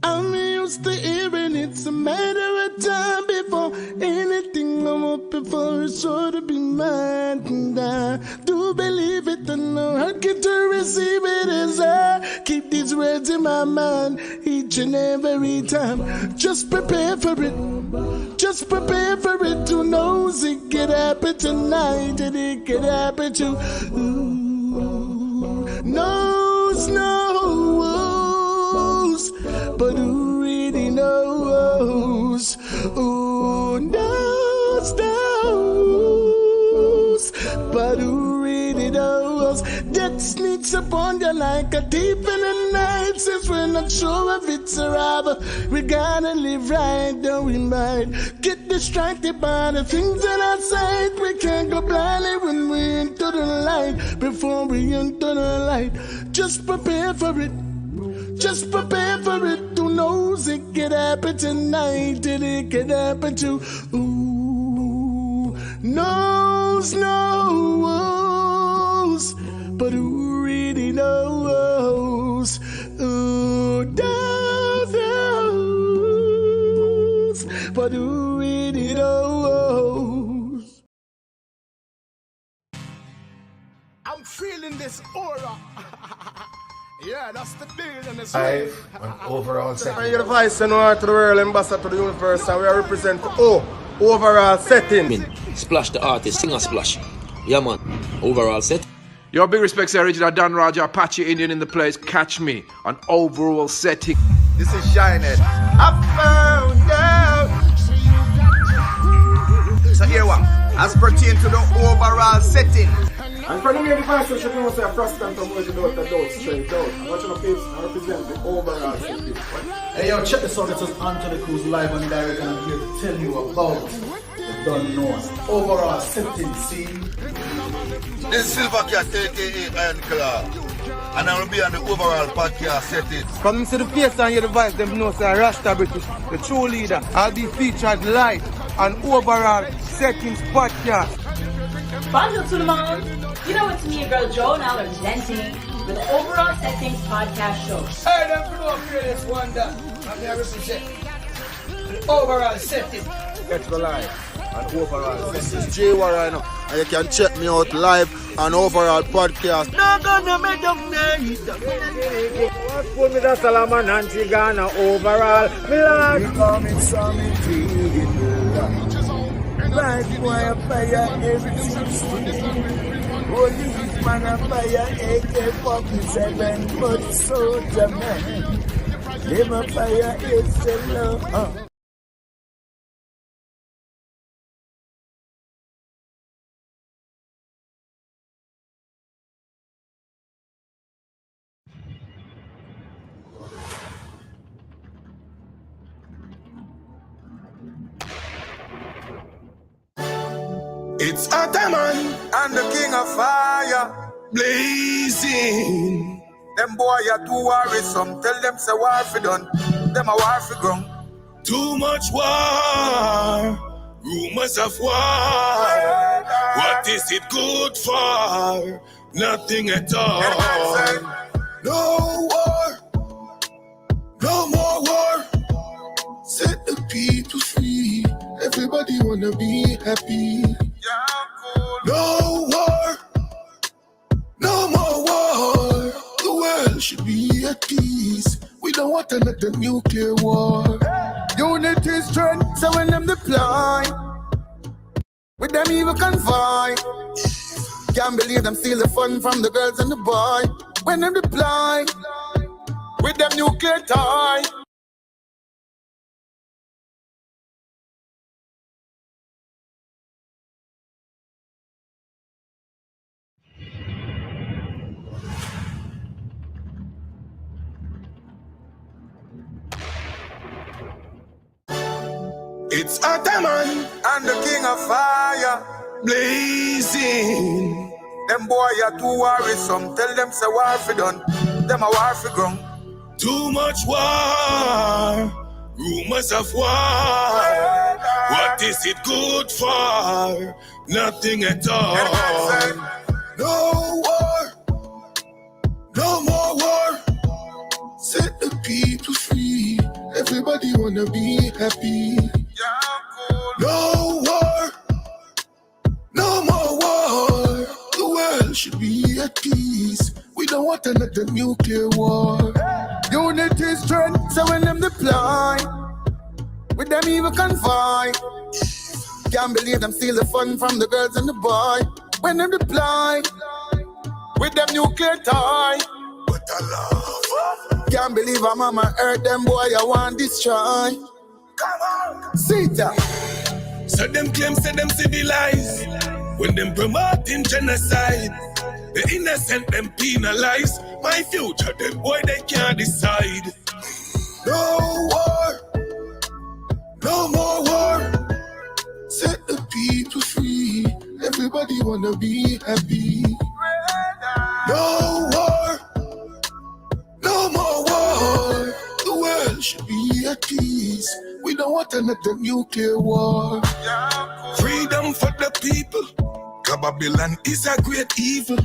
I'm used to hearing it's a matter of time before anything I'm up before is sure to be mine. And I do believe it and know I get to receive it as I keep these words in my mind each and every time. Just prepare for it. Just prepare for it. Who knows it could happen tonight and it could happen to knows. But who really knows? Who knows? But who really knows? Death sneaks upon you like a thief in the night. Since we're not sure if it's a robber, we gotta live right, though we might get distracted by the things in our sight. We can't go blindly when we enter the light. Before we enter the light, just prepare for it. Just prepare for it. Who knows it could happen tonight and it could happen to knows. But who really knows? Who knows? But who really knows? I'm feeling this aura. Yeah, that's the deal in this way. An overall setting. You're the vice and to the world, ambassador to the universe, and we represent overall setting. Splash the artist, sing a splash. Yeah, man. Overall set. Your big respects, original Dan Raja, Apache Indian in the place. Catch me on overall setting. This is Shinehead. I found out. So here what? As pertain to the overall setting. And for the main person, she knows that Frostan from where you do the dots straight out. I'm watching the pips and represent the overall setting. Hey yo, check this out. This is Anthony Cruz live and direct, and I'm here to tell you about the Don't Know overall setting scene. This is Silver Cat, aka Iron Claw. And I will be on the overall podcast setting. From them see the face and hear the voice, them know say Rasta British, the true leader. I'll be featured live on overall settings podcast. Bonjour tout le monde. You know it's me, your girl Joe, now representing with the Overall Settings podcast show. Hey, don't promote Fearless Wonder. I'm here represent the overall setting. Catch me live on overall. This is J right now, and you can check me out live on overall podcast. No gonna make them night. What's good with the Salaman and Tigana overall? Me coming some tea. Like wire fire every 16. Police man a fire AK-47, but soldier man, them a fire is the love. It's Hattaman and the King of Fire blazing. Them boy are too worrisome. Tell them say war fi done. Them a war fi ground. Too much war. Rumors of war. What is it good for? Nothing at all. No war. No more war. Set the people free. Everybody wanna be happy. No war, no more war. The world should be at peace. We don't want another nuclear war. Unity is strength, so when them deploy, with them evil convoy. Can't believe them steal the fun from the girls and the boy. When them deploy, with them nuclear toy. It's Hattaman and the King of Fire blazing. Them boy are too worrisome. Tell them say war fi done. Them a war fi ground. Too much war. Rumors of war. What is it good for? Nothing at all. No war. No more war. Set the people free. Everybody wanna be happy. No war, no more war. The world should be at peace. We don't want another nuclear war. Unity is strength, so when them deploy, with them even convoy. Can't believe them steal the fun from the girls and the boy. When them deploy, with them nuclear toy. But I love. Can't believe a mama hurt them boy, I want destroy. Come on, see that. So them claims say them civilized. When them promoting genocide, the innocent them penalize. My future, them boy they can't decide. No war, no more war. Set the people free. Everybody wanna be happy. No war, no more war. The world should be at peace. We don't want another nuclear war. Freedom for the people. Babylon is a great evil.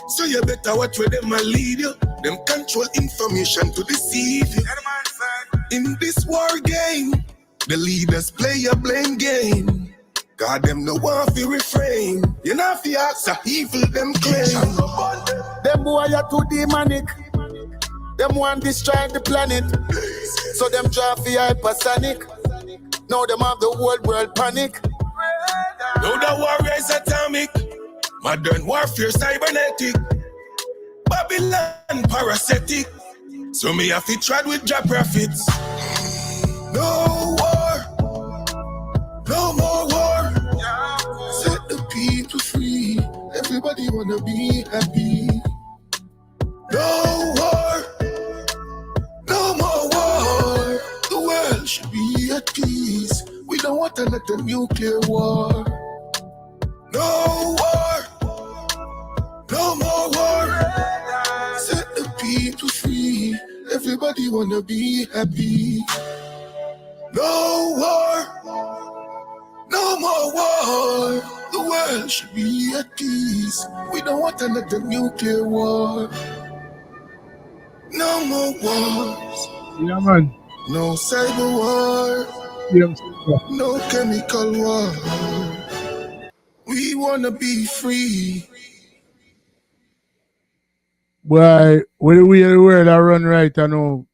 So you better watch where them a lead you. Them control information to deceive you. In this war game, the leaders play a blame game. God them no one fi refrain. You know fi ask a evil them claim. Them boy are too demonic. Them want destroy the planet. So them try fi hypersonic. Now them have the whole world panic. Now the warrior is atomic. Modern warfare cybernetic. Babylon parasitic. So me have to trad with job profits. No war, no more war. Set the people free. Everybody wanna be happy. No war, no more war. The world should be at peace. We don't want another nuclear war. No war, no more war. Set the people free. Everybody wanna be happy. No war, no more war. The world should be at peace. We don't want another nuclear war. No more wars. Yeah, man. No cyber war. Yeah, no chemical war. We wanna be free. Boy, when we the world I run right, I know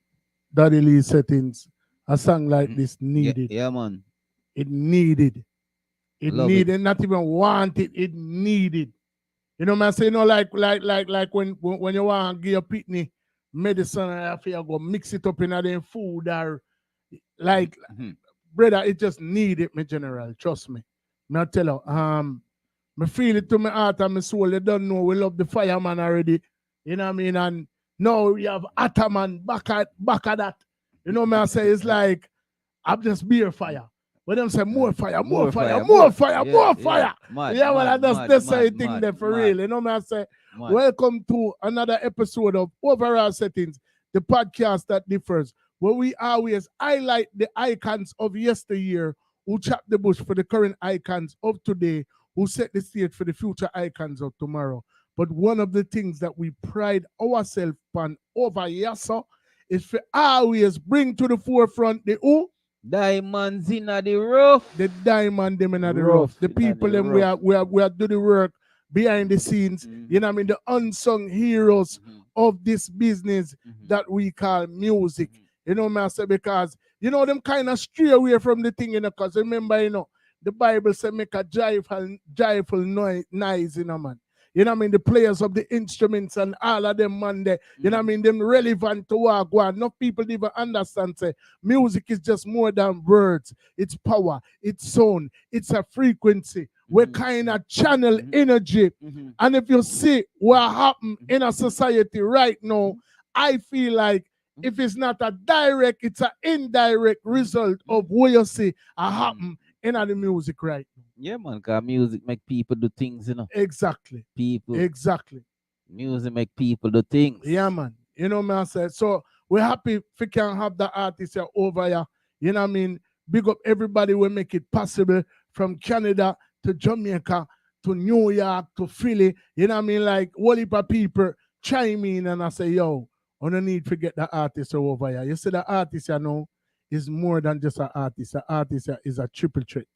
Daddy Lee settings. A song like this needed. Yeah, man. It needed. It Love needed, it. not even wanted, it needed. You know, man, say, you know, like when you want to give your pitney medicine and you feel go mix it up in their food or like, brother, it just needed me, general. Trust me. Me I tell you, me feel it to my heart and my soul. They don't know we love the fireman already. You know what I mean? And now we have Hattaman back at that. You know what I say? It's like, I'm just beer fire. But them say more fire, more fire, more fire, more fire. Yeah, well, that's the thing there for real. You know what I say? Welcome to another episode of Overall Settings, the podcast that differs, where we always highlight the icons of yesteryear who chop the bush for the current icons of today, who set the stage for the future icons of tomorrow. But one of the things that we pride ourselves on over here, so, is for always bring to the forefront the who? Diamonds in the rough. The diamond them in the rough. The people them we are do the work behind the scenes. You know what I mean? The unsung heroes of this business that we call music. You know what I say? Because you know them kind of stray away from the thing, you know, because remember, you know, the Bible said make a joyful noise, you know, man. You know what I mean? The players of the instruments and all of them, man, you know what I mean? Them relevant to what go on. Enough people even understand, say, music is just more than words. It's power, it's sound, it's a frequency. We kind of channel energy. And if you see what happened in a society right now, I feel like if it's not a direct, it's an indirect result of what you see happen in the music right now. Yeah, man, because music make people do things, you know. Exactly. People. Exactly. Music make people do things. Yeah, man. You know what I said? So we're happy if we can have the artists here over here. You know what I mean? Big up everybody will make it possible from Canada to Jamaica to New York to Philly. You know what I mean? Like, whole heap of people chime in and I say, yo, I don't need to get the artist over here. You see the artist, you know, is more than just an artist. An artist is a triple threat.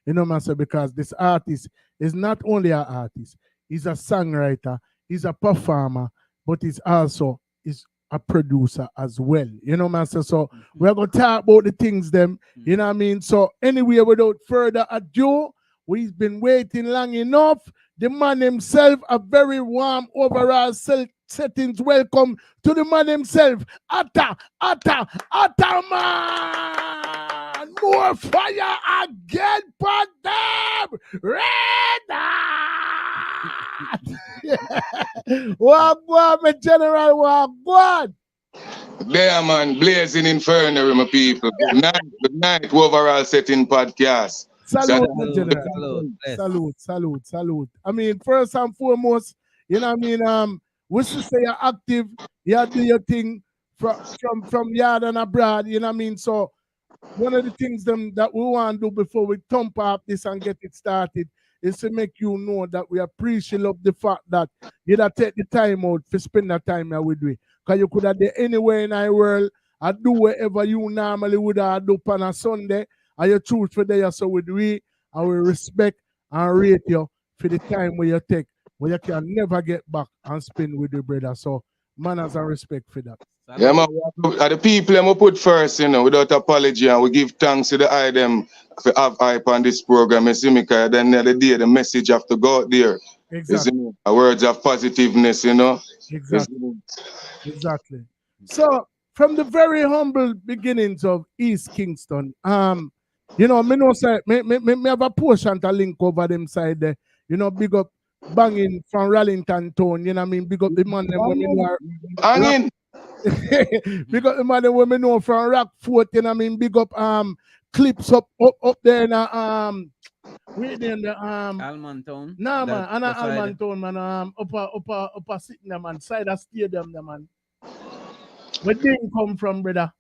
You know, man, because this artist is not only an artist, he's a songwriter, he's a performer, but he's also is a producer as well. You know, man. So we're gonna talk about the things them, you know what I mean? So anyway, without further ado, we've been waiting long enough. The man himself, a very warm overall settings. Welcome to the man himself, Hattaman! More fire again for them! Red! Wagwan, my general, wagwan! There, man, blazing infernal, my people. Good night, overall setting podcast. Salute, General. Salute. I mean, first and foremost, you know what I mean? We should say you're active, you do your thing from yard and abroad, you know what I mean? So one of the things that we want to do before we thump up this and get it started is to make you know that we appreciate the fact that you take the time out to spend that time here with we. Because you could have done anywhere in the world and do whatever you normally would have do on a Sunday. And you choose for there, so with we, and we respect and rate you for the time where you take, where you can never get back and spend with your brother. So, manners and respect for that. Yeah, man, the people we put first, you know, without apology, and we give thanks to the item for have hype on this program. You see me, because then the day the message have to go out there. Exactly. Words of positiveness, you know. Exactly. So, from the very humble beginnings of East Kingston, you know, me know say me have a portion to link over them side there. You know, big up banging from Rallington Town, you know what I mean? Big up the man them women who are hanging. Big up the man them women know from Rockfort, you know what I mean? Big up clips up there in where they in the Alman Town. Nah man, and Alman Town man, upper sitting there man, side of stadium there man. Where didn't come from, brother?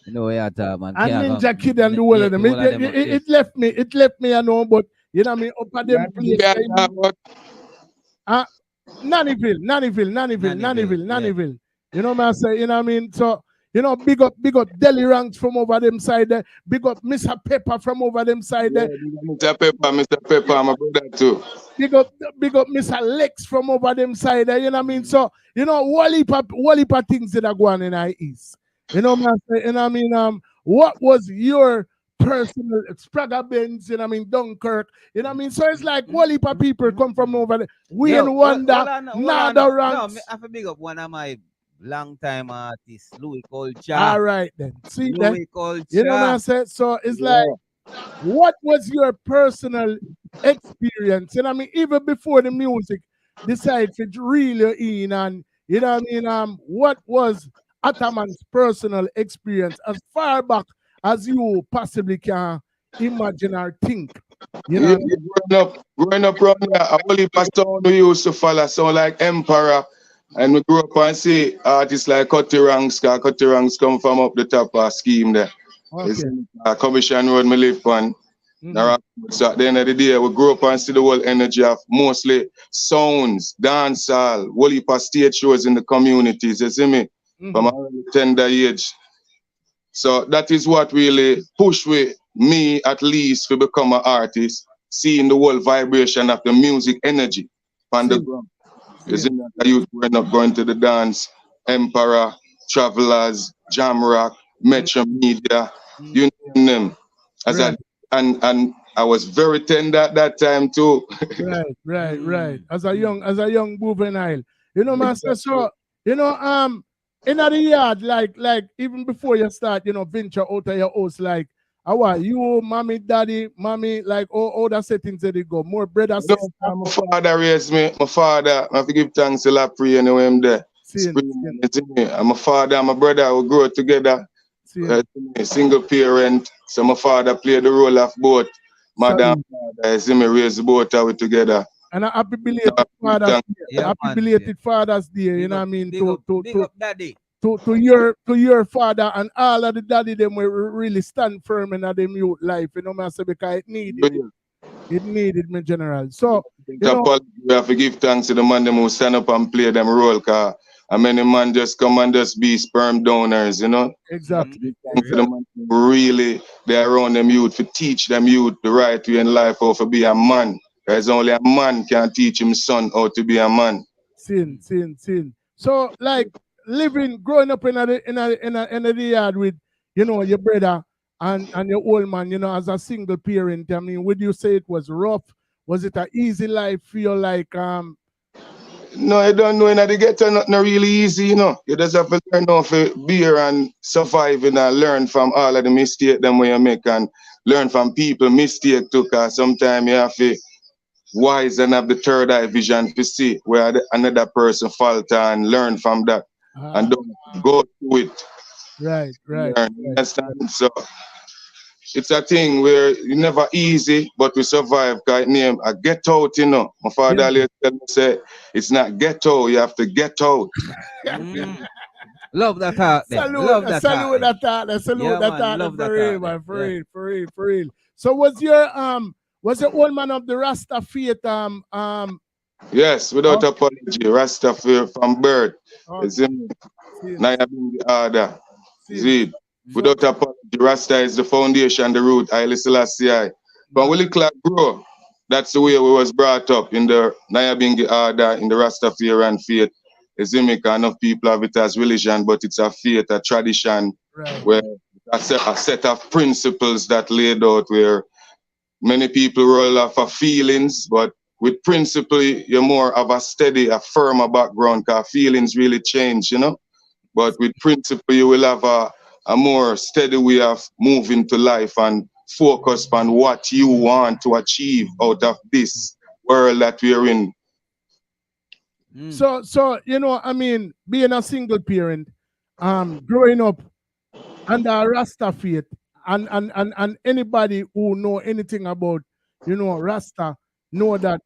You know where you man. And Ninja Kid and the whole of them. It left me, I know, but you know what I mean, up at them place. Nannyville. You know what I say, you know what I mean? So, you know, big up Deli Ranks from over them side there. Big up Mr. Pepper from over them side there. Mr. Pepper, my brother too. Big up Mr. Lex from over them side there, you know what I mean? So, you know, Wally things that are going in the East. You know what I'm saying? You know what I mean? What was your personal Sprague Benz, you know what I mean, Dunkirk, you know what I mean? So it's like Wally people come from over there. We in Wonder, Nada Ranks. No, I have to big up one of my long time artists, Louis Culture. All right then. See that? Louis Culture. You know what I'm saying? So it's like, what was your personal experience? You know what I mean? Even before the music decided to reel you in, and you know what I mean? What was Hattaman's personal experience as far back as you possibly can imagine or think? You know, growing up around here, a whole heap of sound we used to follow, sound like Emperor, and we grew up and see artists like Cutty Ranks, because Cutty Ranks come from up the top of scheme there. Okay. It's Commission Road, me live on. So at the end of the day, we grew up and see the whole energy of mostly sounds, dancehall, whole heap of stage shows in the communities, you see me? From a tender age. So that is what really pushed me at least to become an artist, seeing the whole vibration of the music energy on the ground. Isn't that the youth growing up going to the dance, Emperor, Travelers, Jamrock, Metro Media, you name them. And I was very tender at that time too. Right. As a young juvenile. You know, master, so you know, in the yard, like even before you start, you know, venture out of your house, like how are you, mommy, daddy, mommy, like all the settings that they go, more brother, sister. My father raised me. My father, I have to give thanks to La Pri anyway, I'm there. And my father and my brother will grow together. Single parent. So my father played the role of both. Mother and father, I see me raise both of it together. And a happy belated Father's Day. Happy belated Father's Day, you know what I mean? To your father and all of the daddy them will really stand firm in them youth life, you know what I say, because it needed it. It needed me, general. So we have to give thanks to the man them who stand up and play them role, because and many man just come and just be sperm donors, you know. Exactly. For the man really, they around them youth to teach them youth the right way in life how to be a man. There's only a man can teach him son how to be a man. Sin. So like growing up in the yard with, you know, your brother and your old man, you know, as a single parent. I mean, would you say it was rough? Was it an easy life? Feel like No, you don't know in the ghetto nothing really easy, you know. You just have to learn how to bear and survive and learn from all of the mistakes them when you make and learn from people mistake too, cause sometimes you have to wise and have the third eye vision to see where another person falter and learn from that and don't go through it. Right. Understand? So it's a thing where you never easy, but we survive. Cause it name a get out, you know. My father always tell me say it's not ghetto, you have to get out. Love that thought. Salute that thought. For real. So was your old man of the Rasta faith Yes, without apology. Rasta from birth. Is him. Naya being the order. See, without apology, Rasta is the foundation, the root. I Selassie. But we little grow. That's the way we was brought up in the Naya being the order, in the Rastafarian faith. Is enough people have it as religion, but it's a faith, a tradition, where a set of principles that laid out where many people roll off of feelings, but with principle, you're more of a steady, a firmer background, because feelings really change, you know. But with principle, you will have a more steady way of moving to life and focus on what you want to achieve out of this world that we're in. So you know, I mean, being a single parent, growing up under a Rasta faith, and anybody who know anything about, you know, Rasta know that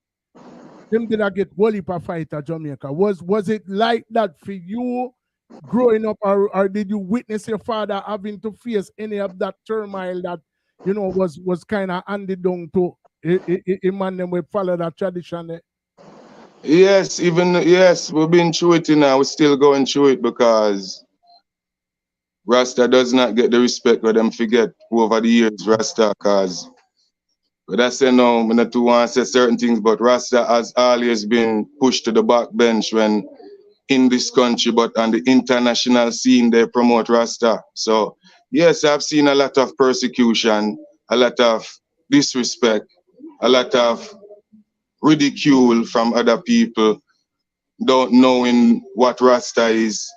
them did not get Wally per fight at Jamaica. Was it like that for you growing up, or did you witness your father having to face any of that turmoil that, you know, was kind of handed down to a man them will follow that tradition? Yes, we've been through it now. We're still going through it because Rasta does not get the respect where them forget over the years, Rasta, cause but I say no, I'm not to want to say certain things, but Rasta has always been pushed to the back bench when in this country, but on the international scene they promote Rasta. So yes, I've seen a lot of persecution, a lot of disrespect, a lot of ridicule from other people, don't knowing what Rasta is,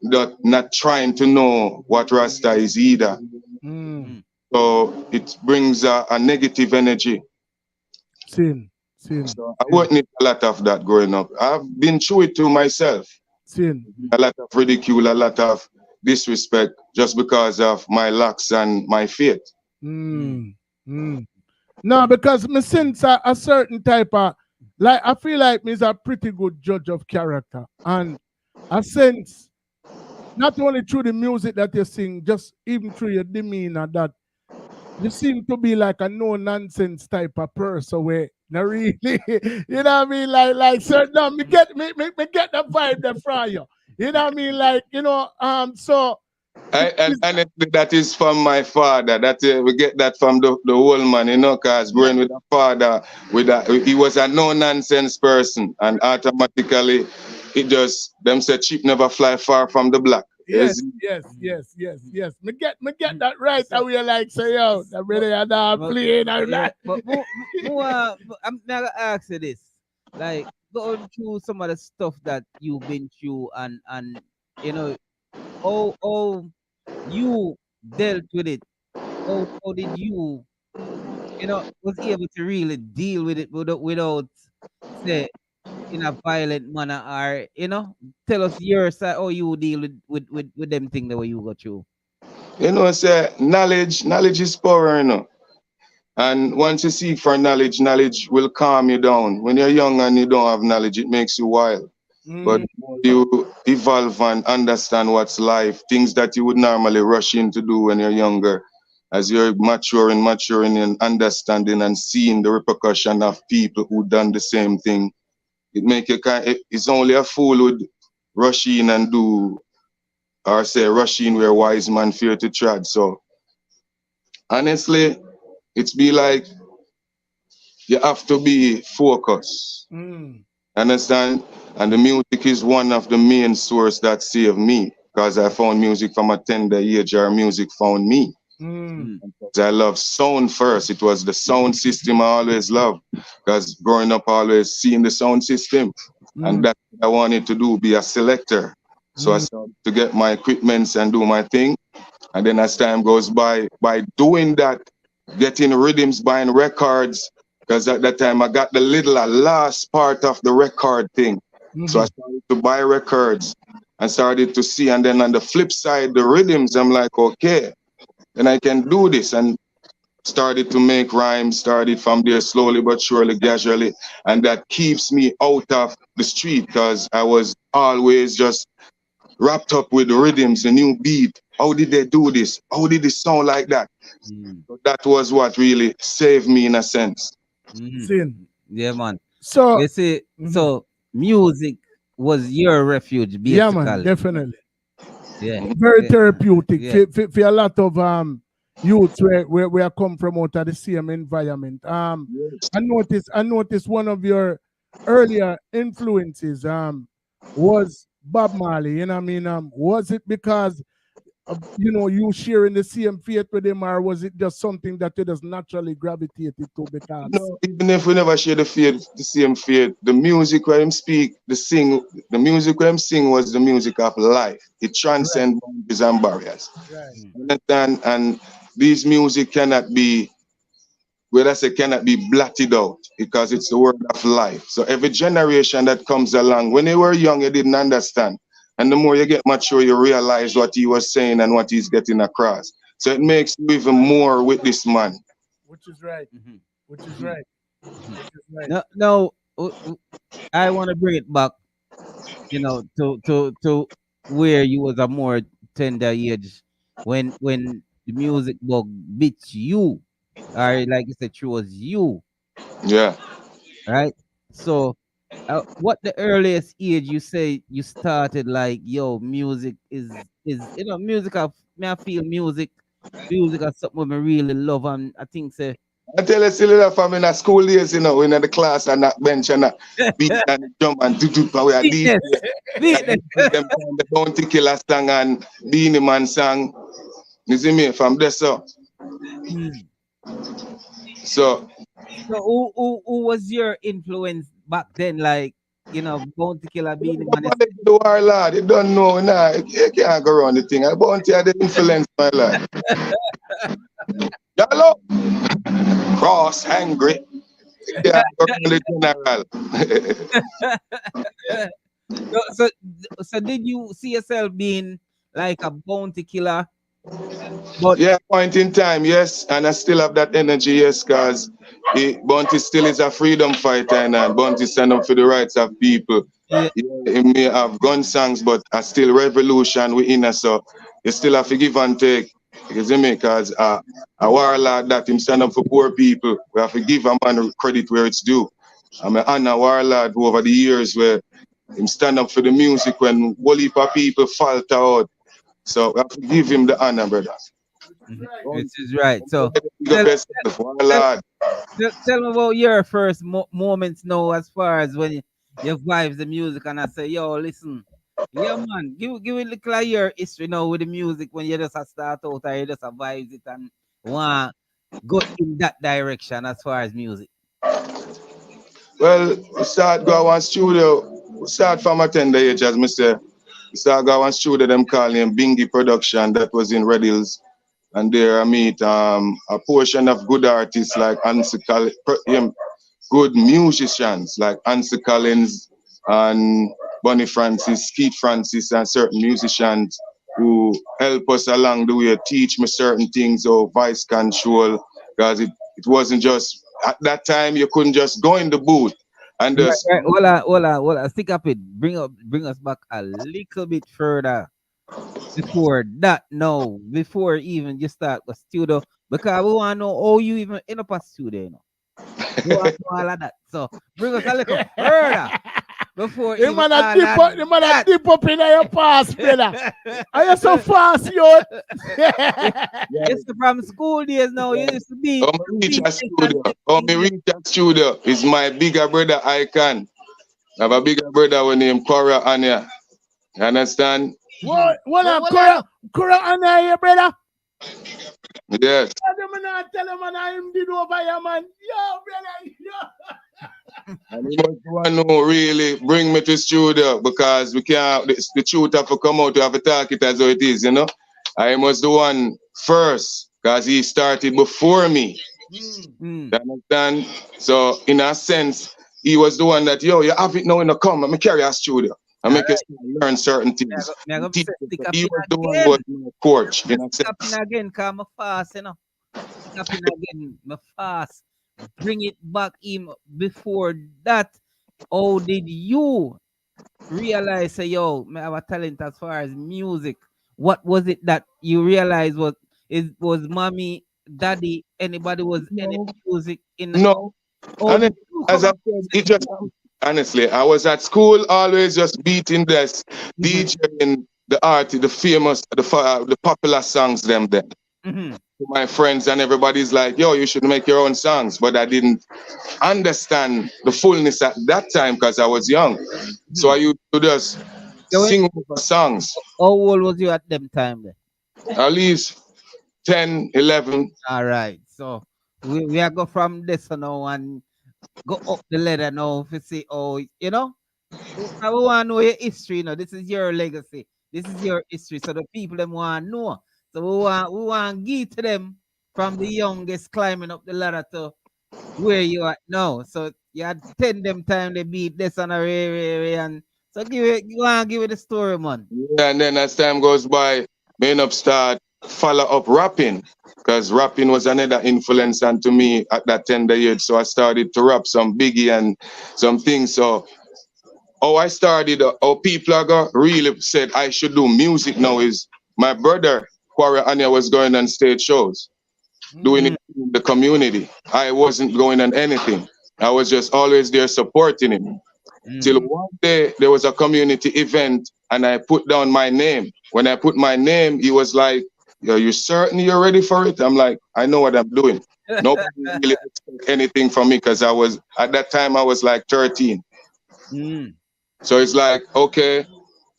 not trying to know what Rasta is either. So it brings a negative energy. Sin. So I witnessed a lot of that growing up. I've been through it too myself. Sin. A lot of ridicule, a lot of disrespect just because of my lacks and my faith. No, because me sense a certain type of, like, I feel like me's a pretty good judge of character, and I sense not only through the music that you sing, just even through your demeanor, that you seem to be like a no nonsense type of person where not really, you know what I mean, like certain, no, me get the vibe that from you. You know what I mean, like, you know, so. And that is from my father. That we get that from the old man, you know, because growing with a father, he was a no nonsense person, and automatically it just them say cheap never fly far from the block. Yes. Me get that right. How we like say, yo, the brother are not playing and that. But I'm not gonna ask you this. Like, going through some of the stuff that you've been through, and you know, how you dealt with it. How did you, you know, was able to really deal with it without say in a violent manner, or, you know, tell us your side, how you deal with them thing the way you go through. You know, say knowledge is power, you know. And once you seek for knowledge will calm you down. When you're young and you don't have knowledge, it makes you wild. But you evolve and understand what's life, things that you would normally rush in to do when you're younger. As you're maturing and understanding and seeing the repercussion of people who done the same thing, it make you it's only a fool would rush in and do, or say rush in where wise man fear to tread. So honestly, it's be like you have to be focused. Understand? And the music is one of the main source that saved me, because I found music from a tender age, or music found me. I love sound first. It was the sound system I always loved, because growing up, always seeing the sound system, and that's what I wanted to do, be a selector. So I started to get my equipments and do my thing. And then as time goes by doing that, getting rhythms, buying records, because at that time I got the last part of the record thing. So I started to buy records and started to see. And then on the flip side, the rhythms, I'm like, okay, then I can do this. And started to make rhymes, started from there slowly but surely, gradually. And that keeps me out of the street, because I was always just wrapped up with the rhythms, the new beat. How did they do this? How did it sound like that? So that was what really saved me in a sense. Yeah, man. So you see, so music was your refuge, basically. Yeah, man, definitely. Yeah, very therapeutic for a lot of youths where I come from out of the same environment. I noticed one of your earlier influences was Bob Marley. You know what I mean? Was it because you sharing the same faith with him, or was it just something that you just naturally gravitated to? Because no, even if we never share the same faith, the music where him speak, the music where him sing was the music of life. It transcends boundaries and barriers. Understand? And these music cannot be, cannot be blotted out, because it's the word of life. So every generation that comes along, when you were young, you didn't understand. And the more you get mature, you realize what he was saying and what he's getting across. So it makes you even more with this man. Which is right. Which is right. No, I want to bring it back, to where you was a more tender age, when the music bug beats you, or like you said, chose you. Yeah. Right. So, what the earliest age you say you started, like, music is music of me. I feel music is something I really love, and I think say. I tell you, silly enough, I'm in a school days, in the class and that bench and that beat and jump and do we are DJ. Them the Bounty Killer song and Beanie Man song. You see me from there, so. So who was your influence back then? Like, Bounty Killer, Beanie Man. The war lad, you don't know, nah. You can't go around the thing. Bounty had the influence, my lad. Hello. Cross, angry. Yeah, the general. So did you see yourself being like a bounty killer? But yeah, point in time, yes, and I still have that energy, yes, because Bounty still is a freedom fighter, and Bounty stand up for the rights of people. Yeah, he may have gun songs, but I still revolution within us, so you still have to give and take. You see me? Because a warlord that him stand up for poor people, we have to give a man credit where it's due. I'm an honor warlord who over the years where him stand up for the music when whole heap of people falter out. So we have to give him the honor, brother. Which is right. So tell me about your first moments now, as far as when you vibes the music and I say, yo, listen. Yeah, man, give it a little of your history now with the music, when you just start out or you just vibes it and want go in that direction as far as music. Well, we start go one studio. We start from a tender age, as I say. We start go one studio, them call him Bingy Production, that was in Red Hills. And there I meet a portion of good artists like good musicians like Ansel Collins and Bonnie Francis, Keith Francis, and certain musicians who help us along the way, teach me certain things or voice control, because it wasn't just, at that time, you couldn't just go in the booth and just... Right. Hold on. Stick up it. Bring us back a little bit further before that. No, before even you start the studio, because we want to know how you even end up a studio, We want to know all of that. So bring us a little further. before The even man all a dip up, that. the man a dip up in your past, brother. Are you so fast, yo? It's from school days now. You used to be. Oh, me reach a studio. Oh, me reach a studio. Is my bigger brother Icon. I have a bigger brother with name Cora Anya. You understand? What up, Kura Anya here, brother? Yes. Tell him man, him did over here, man. Yo, brother, yo. And he must want to really bring me to studio because we can't, the truth have to come out, we have to talk it as how it is, you know. I must the one first because he started before me. You understand? So, in a sense, he was the one that, yo, you have it now in the come, I'm carry a studio. I make us learn certain things. He was the one who was my coach, you know. Tapping again, cause I'm fast, you know. Tapping again, I'm fast. Bring it back in before that. How did you realize, say, yo, I have a talent as far as music? What was it that you realized was mommy, daddy, anybody was any music in the No. And as I said, it just honestly, I was at school always just beating this, DJing the famous, the popular songs them then. My friends and everybody's like, yo, you should make your own songs. But I didn't understand the fullness at that time because I was young. So I used to just sing over songs. How old was you at them time then? At least 10, 11. All right. So we are go from this now and go up the ladder now to see, oh, you know, I want to know your history. You know, this is your legacy. This is your history. So the people them want to know. So we want to give to them from the youngest climbing up the ladder to where you are now. So you had 10 them time they beat this and a ray, and so give it the story, man. Yeah, and then as time goes by, me end up start follow up rapping because rapping was another influence onto me at that tender age. So I started to rap some Biggie and some things. So I started, people really said I should do music now is my brother, Kwara Anya, was going on stage shows, doing it in the community. I wasn't going on anything. I was just always there supporting him. Till one day there was a community event and I put down my name. When I put my name, he was like, yo, you certain you're ready for it? I'm like, I know what I'm doing. Nobody really expect anything from me because at that time I was like 13. So it's like, okay,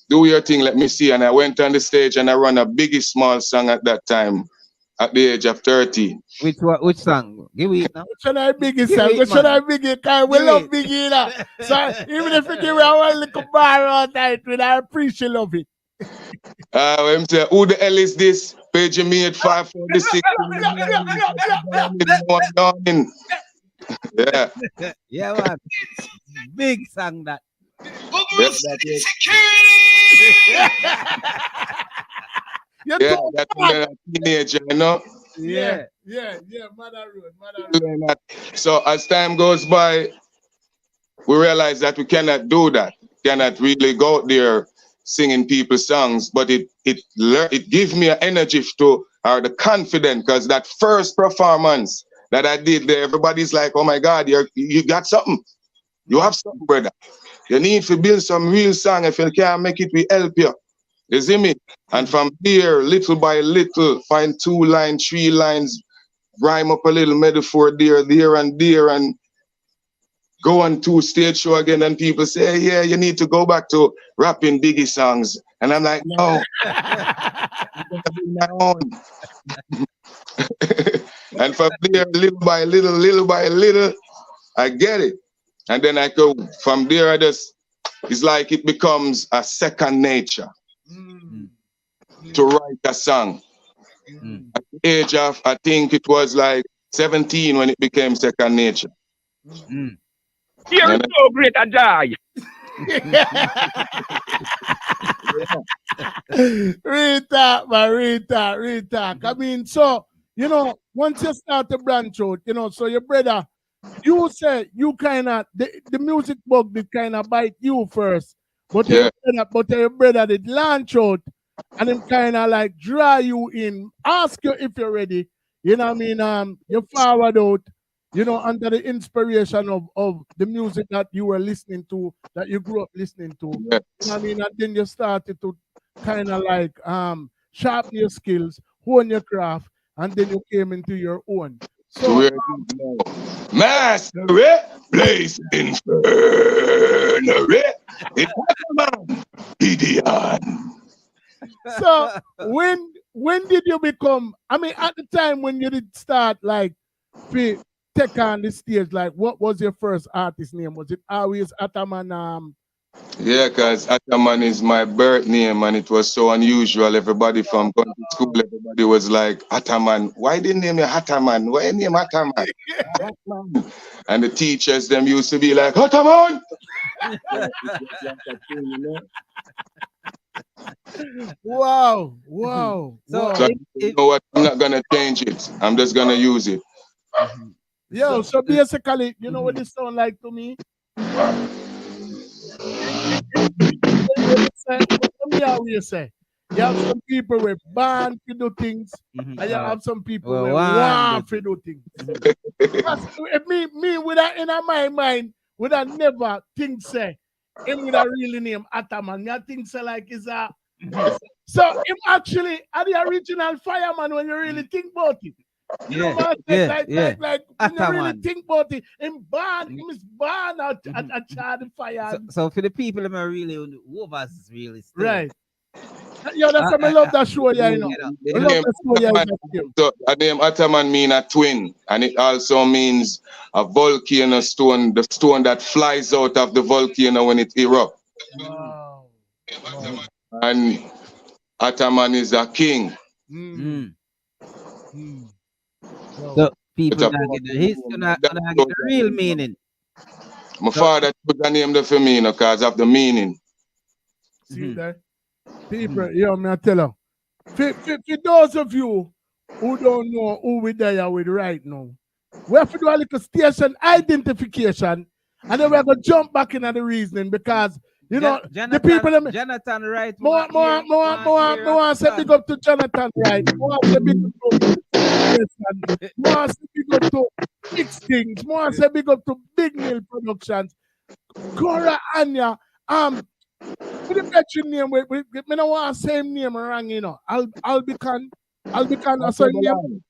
do your thing, let me see. And I went on the stage and I ran a Biggie Small song at that time, at the age of 13. Which song? Give it now. Should I Biggie song? Should I Biggie? Because we love Biggie, you know. So even if you give me one little bar out it, I appreciate love it. I'm saying, who the hell is this? Page me at 546. Yeah. Yeah, man. Big song that. Yeah, that's a teenager, you know? Yeah, Mother Road. So as time goes by, we realize that we cannot do that. Cannot really go out there singing people's songs, but it gives me an energy to, or the confidence, because that first performance that I did there, everybody's like, oh my God, you got something. You have something, brother. You need to build some real song. If you can't make it, we help you. You see me? And from there, little by little, find 2 lines, 3 lines, rhyme up a little metaphor there, and go on to stage show again. And people say, hey, yeah, you need to go back to rapping Biggie songs. And I'm like, no. I'm going to be my own. And from there, little by little, I get it. And then I go from there, it's like it becomes a second nature to write a song. At the age of, I think it was like 17 when it became second nature. You're so great a joy. Retalk, man, retalk. I mean, so, you know, once you start to branch out, you know, so your brother, you said you kind of, the music bug did kind of bite you first, but your brother did launch out and him kind of like draw you in, ask you if you're ready. You know what I mean? You forward out you know, under the inspiration of the music that you were listening to, that you grew up listening to. Yes. You know what I mean? And then you started to kind of like sharpen your skills, hone your craft, and then you came into your own. So So where it is now. Master, place infernal, it's man, Gideon. so when did you become, I mean, at the time when you did start like take on the stage, like what was your first artist name? Was it always Hattaman? Yeah, because Hattaman is my birth name and it was so unusual. Everybody from going to school, everybody was like, Hattaman, why didn't name you Hattaman? Why name Hattaman? And the teachers, them used to be like, Hattaman! Wow. So you know what? I'm not going to change it. I'm just going to use it. Yo, so basically, you know what this sound like to me? Let me always say, you have some people with born to do things, and you have some people with want to do things. me with that in my mind, would I never think say him with a real name Hattaman. I think say like is a so him actually are the original fireman when you really think about it. You know what? Like when you really think about it, him is born at Charlie Fire. So for the people that are really on the overs really still. Right. Yo, that's why I love that show, yeah, you know. I love that show, yeah. So the name Hattaman mean a twin, and it also means a volcano stone, the stone that flies out of the volcano when it erupts. Wow. And Hattaman is a king. So people not get the real meaning. My father put the name there for me, you know, because of the meaning. See that? People, yo, me I tell you. For those of you who don't know who we there with right now, we have to do a little station identification, and then we're going to jump back into the reasoning because, you know, the people... Jonathan Wright. More say big up to Jonathan Wright. More say big up to... More say big up to Fix Things. More say big up to Big Mill Productions. Cora Anya. With the better name, we don't want the same name wrong, you know. Albican, a certain name.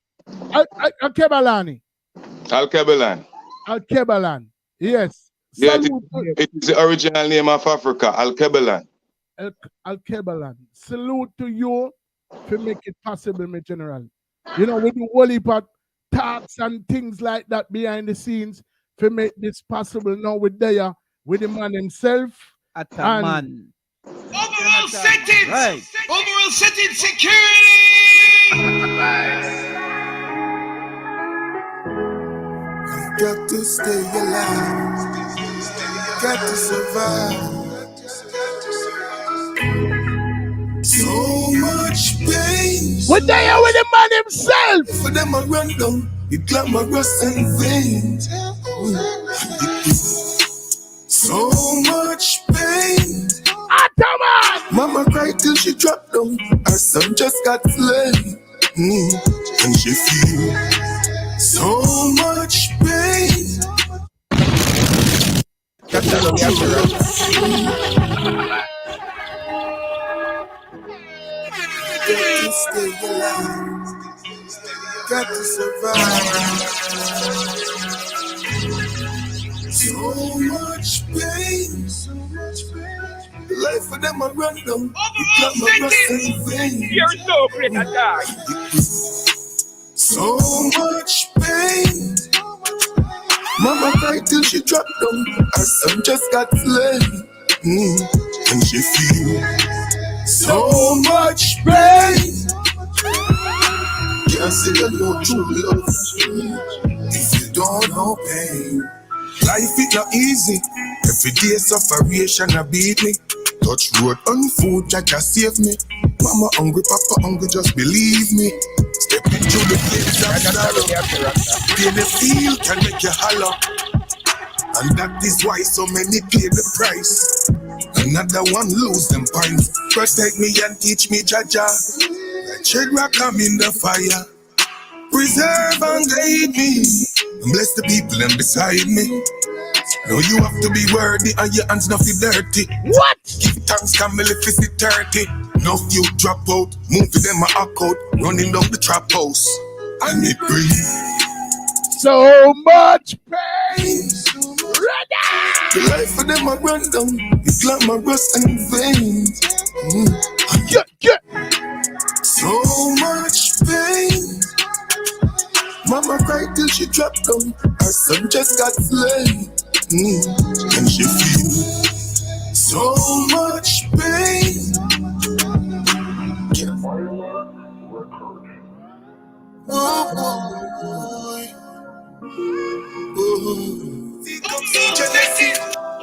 Alkebalani. Alkebalan. Yes. Yeah, it is the original name of Africa, Alkebalan. Alkebalan. Salute to you to make it possible, my general. You know, we do whole heap of talks and things like that behind the scenes to make this possible. Now we're there with the man himself. Hattaman. Overall settings! Right. Overall settings security! Got to stay alive. Got to survive. So much pain. We're there with the man himself. For them I run down, it glamorous and vain. So much pain. Hattaman! Mama cried till she dropped down. Her son just got slain. And she feel so much pain. Got to stay alive. Got to survive. So much pain. The life for them I run down. You're so great at that. So much pain. Mama cried till she dropped down. Her son just got slain. And she feel so much pain. Can't say you know true love if you don't know pain. Life is not easy. Every day sufferation a beat me. Touch road on food, Jaja save me. Mama hungry, Papa hungry, just believe me. Stepping through the flames of sorrow. Pain the feel can make you holler. And that is why so many pay the price. Another one lose them points. Protect me and teach me, Jaja. Shed rock I'm in the fire. Preserve and guide me. Bless the people them beside me. Now you have to be worthy and your hands not be dirty. What? Give thanks, Camille, if it's 30. No you drop out, move to them a hack out, running down the trap house. And it brings so much pain. the life of them a run down, it's glamorous and vain. So much pain. Mama cried till she dropped down. Her son just got slain. And she feels so much pain. Oh boy.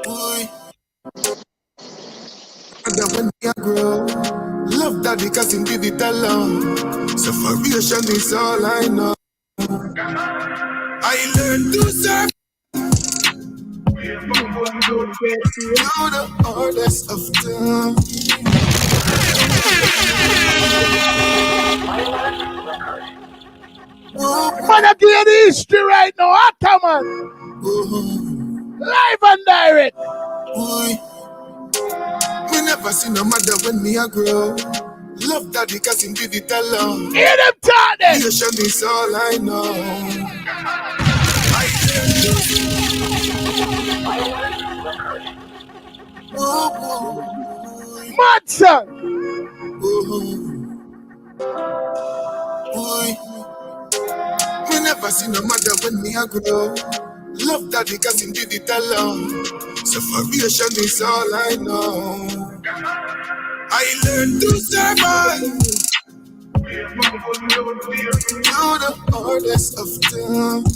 Boy. And then when I grow, love daddy cause him did it alone. Separation is all I know. I learned to serve through the hardest of times. Man, I give you the history right now, Hattaman. Live and direct. Boy, me never see no mother when me a grow. Love daddy cause him did it alone. Hear them talk then. Creation is all I know. I Mad son. Boy, me never see no mother when me a grow. Love daddy cause him did it alone. Separation is all I know. I learned to survive through the hardest of times.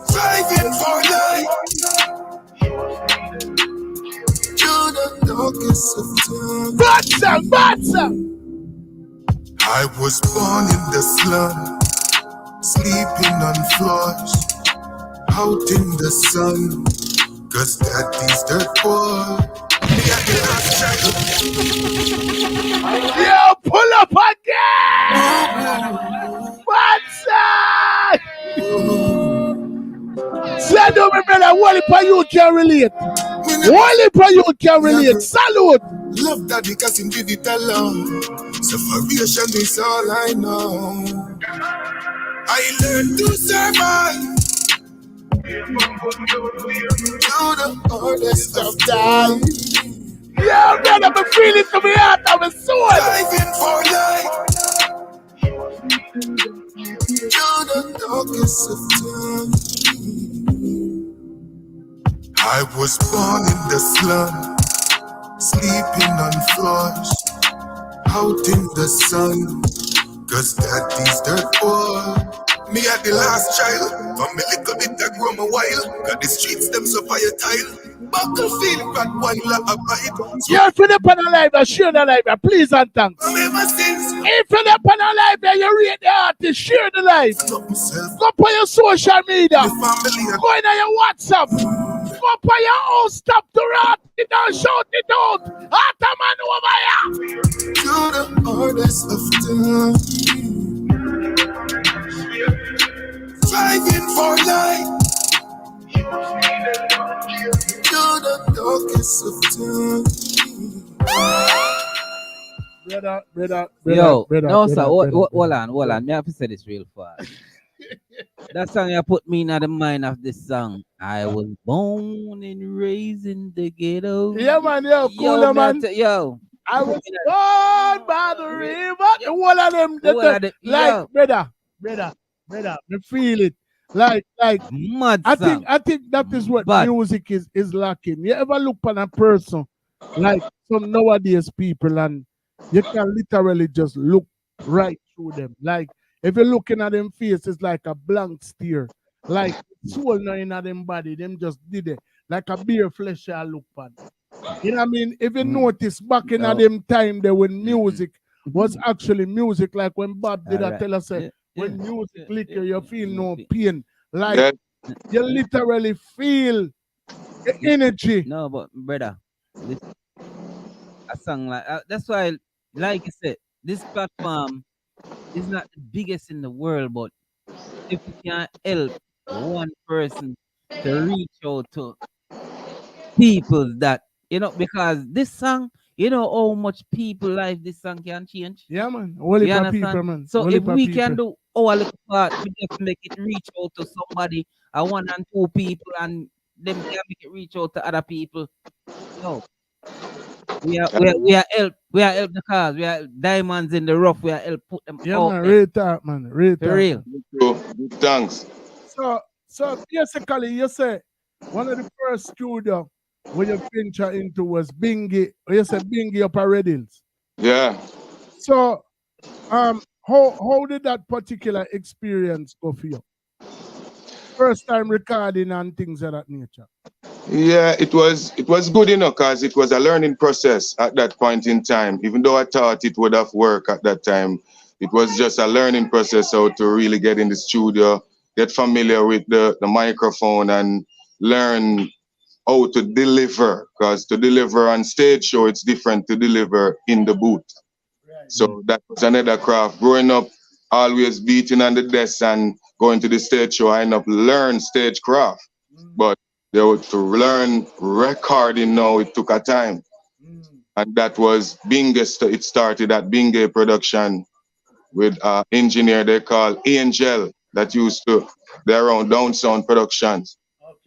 Striving for life through the darkest of times. Batsa. I was born in the slum, sleeping on floors, out in the sun, cause daddy's dirt poor. Me at the last child. Yo, pull up again! Batsa! Say no, my brother, what if you can relate? What if you can relate? Salute! Love daddy cause him did it alone. Separation is all I know. I learned to survive through the hardest of times. Yeah, brother, I'm feeling to me heart, I'm a soul. Striving for life through the darkest of times. I was born in the slum, sleeping on floors, out in the sun, cause daddy's dirt poor. Me at the last child, from me little bit I grow my while, got the streets them so fire tile, buckle feel bad while I abide. Yeah, if you're up on a live, share the live, please and thanks. If you're up on a live, you rate the artist, share the live. Go on your social media, go in on your WhatsApp, go up on your own stop to rot it down, shout it out. Hattaman over here. Through the hardest of times, striving for life through the darkest of times. Brother. Yo, no, sir. Hold on. Me have to say this real fast. That song you put me in the mind of this song. I was born and raised in the ghetto. Yeah, man. Yo, cool, man. Yo. I was born by the river. All of them, like, brother, me feel it. Like, mad I think that is what music is lacking. You ever look on a person like some nowadays people and you can literally just look right through them. Like if you're looking at them face, it's like a blank stare. Like soul not in them body, them just did it. Like a bare flesh I look at. You know what I mean? If you notice back in them time there when music was actually music, like when Bob did tell us when music liquor, you feel no pain. Like you literally feel the energy. No, but brother, a song like that's why, like I said, this platform is not the biggest in the world, but if we can help one person to reach out to people that because this song, how much people life this song can change. Yeah, man. Only You for understand? people, man. So Only if for we people. can do our little part, we just make it reach out to somebody, one and two people, and them can make it reach out to other people. No, we are help the cause. We are diamonds in the rough. We are help put them Yeah, out man. there. Real talk, man. Real For talk. real. Thanks. So basically, you say one of the first studio when you venture into was Bingy. You said Bingy up at Red Hills. Yeah. So, how did that particular experience go for you? First time recording and things of that nature. Yeah, it was good, because it was a learning process at that point in time. Even though I thought it would have worked at that time, it was just a learning process how to really get in the studio, get familiar with the microphone, and learn how to deliver. Because to deliver on stage show, it's different to deliver in the booth. So that was another craft. Growing up, always beating on the desk and going to the stage show, I ended up learn stage craft. But to learn recording now, it took a time. And that was Binge. It started at Binge Production with an engineer they call Angel that used to, they're around Down Sound Productions.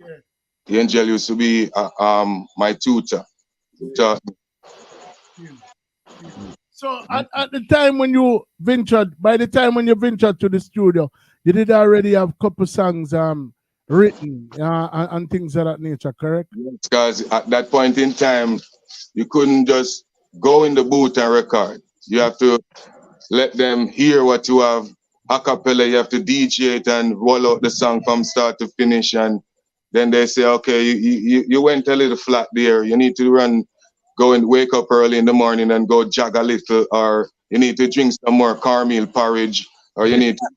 Okay. Angel used to be my tutor. So at the time when you ventured, by the time when you ventured to the studio, you did already have a couple songs written and things of that nature, correct? Because at that point in time, you couldn't just go in the booth and record. You have to let them hear what you have a cappella. You have to DJ it and roll out the song from start to finish. And then they say, okay, you went a little flat there. You need to go and wake up early in the morning and go jog a little, or you need to drink some more cornmeal porridge, or you need to.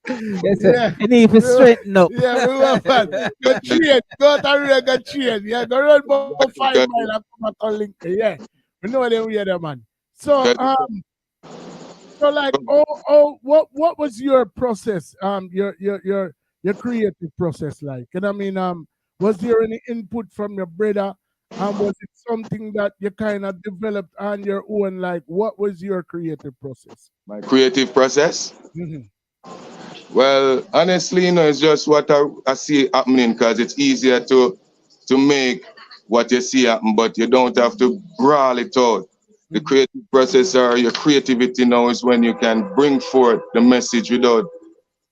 You need to straighten up. Yeah, we were fun. Go train, go to regular train. Yeah, go run about 5 miles and come back on link. Yeah, we know them we are there, man. So like, what was your process? Your creative process like? And I mean, was there any input from your brother? Was it something that you kind of developed on your own? Like, what was your creative process? My creative process? Mm-hmm. Well, honestly, it's just what I see happening, because it's easier to make what you see happen, but you don't have to brawl it out. The creative process, or your creativity now, is when you can bring forth the message without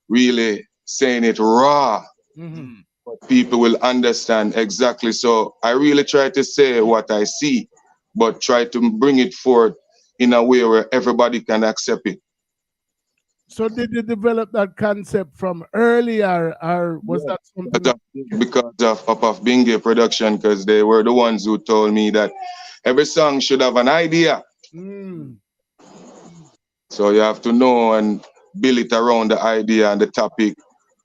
really saying it raw. Mm-hmm. But people will understand exactly. So I really try to say what I see, but try to bring it forth in a way where everybody can accept it. So did you develop that concept from earlier, or was that something? Because of Binge Production, because they were the ones who told me that every song should have an idea. So you have to know and build it around the idea and the topic,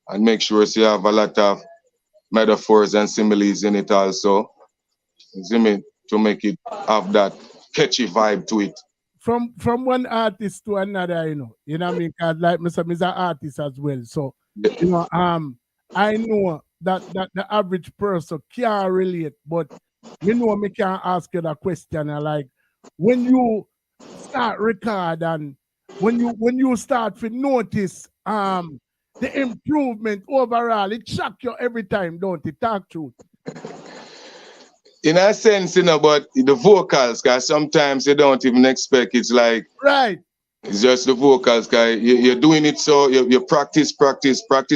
and make sure you have a lot of metaphors and similes in it also, to make it have that catchy vibe to it. From one artist to another, you know what I mean? Cause like Mr. I'm an artist as well. So I know that the average person can't relate, but me can ask you that question. Like, when you start record and when you start to notice the improvement overall, it shock you every time, don't it? Talk truth. In a sense, but the vocals, because sometimes you don't even expect. It's like, right, it's just the vocals, guy. You're doing it, so you practice,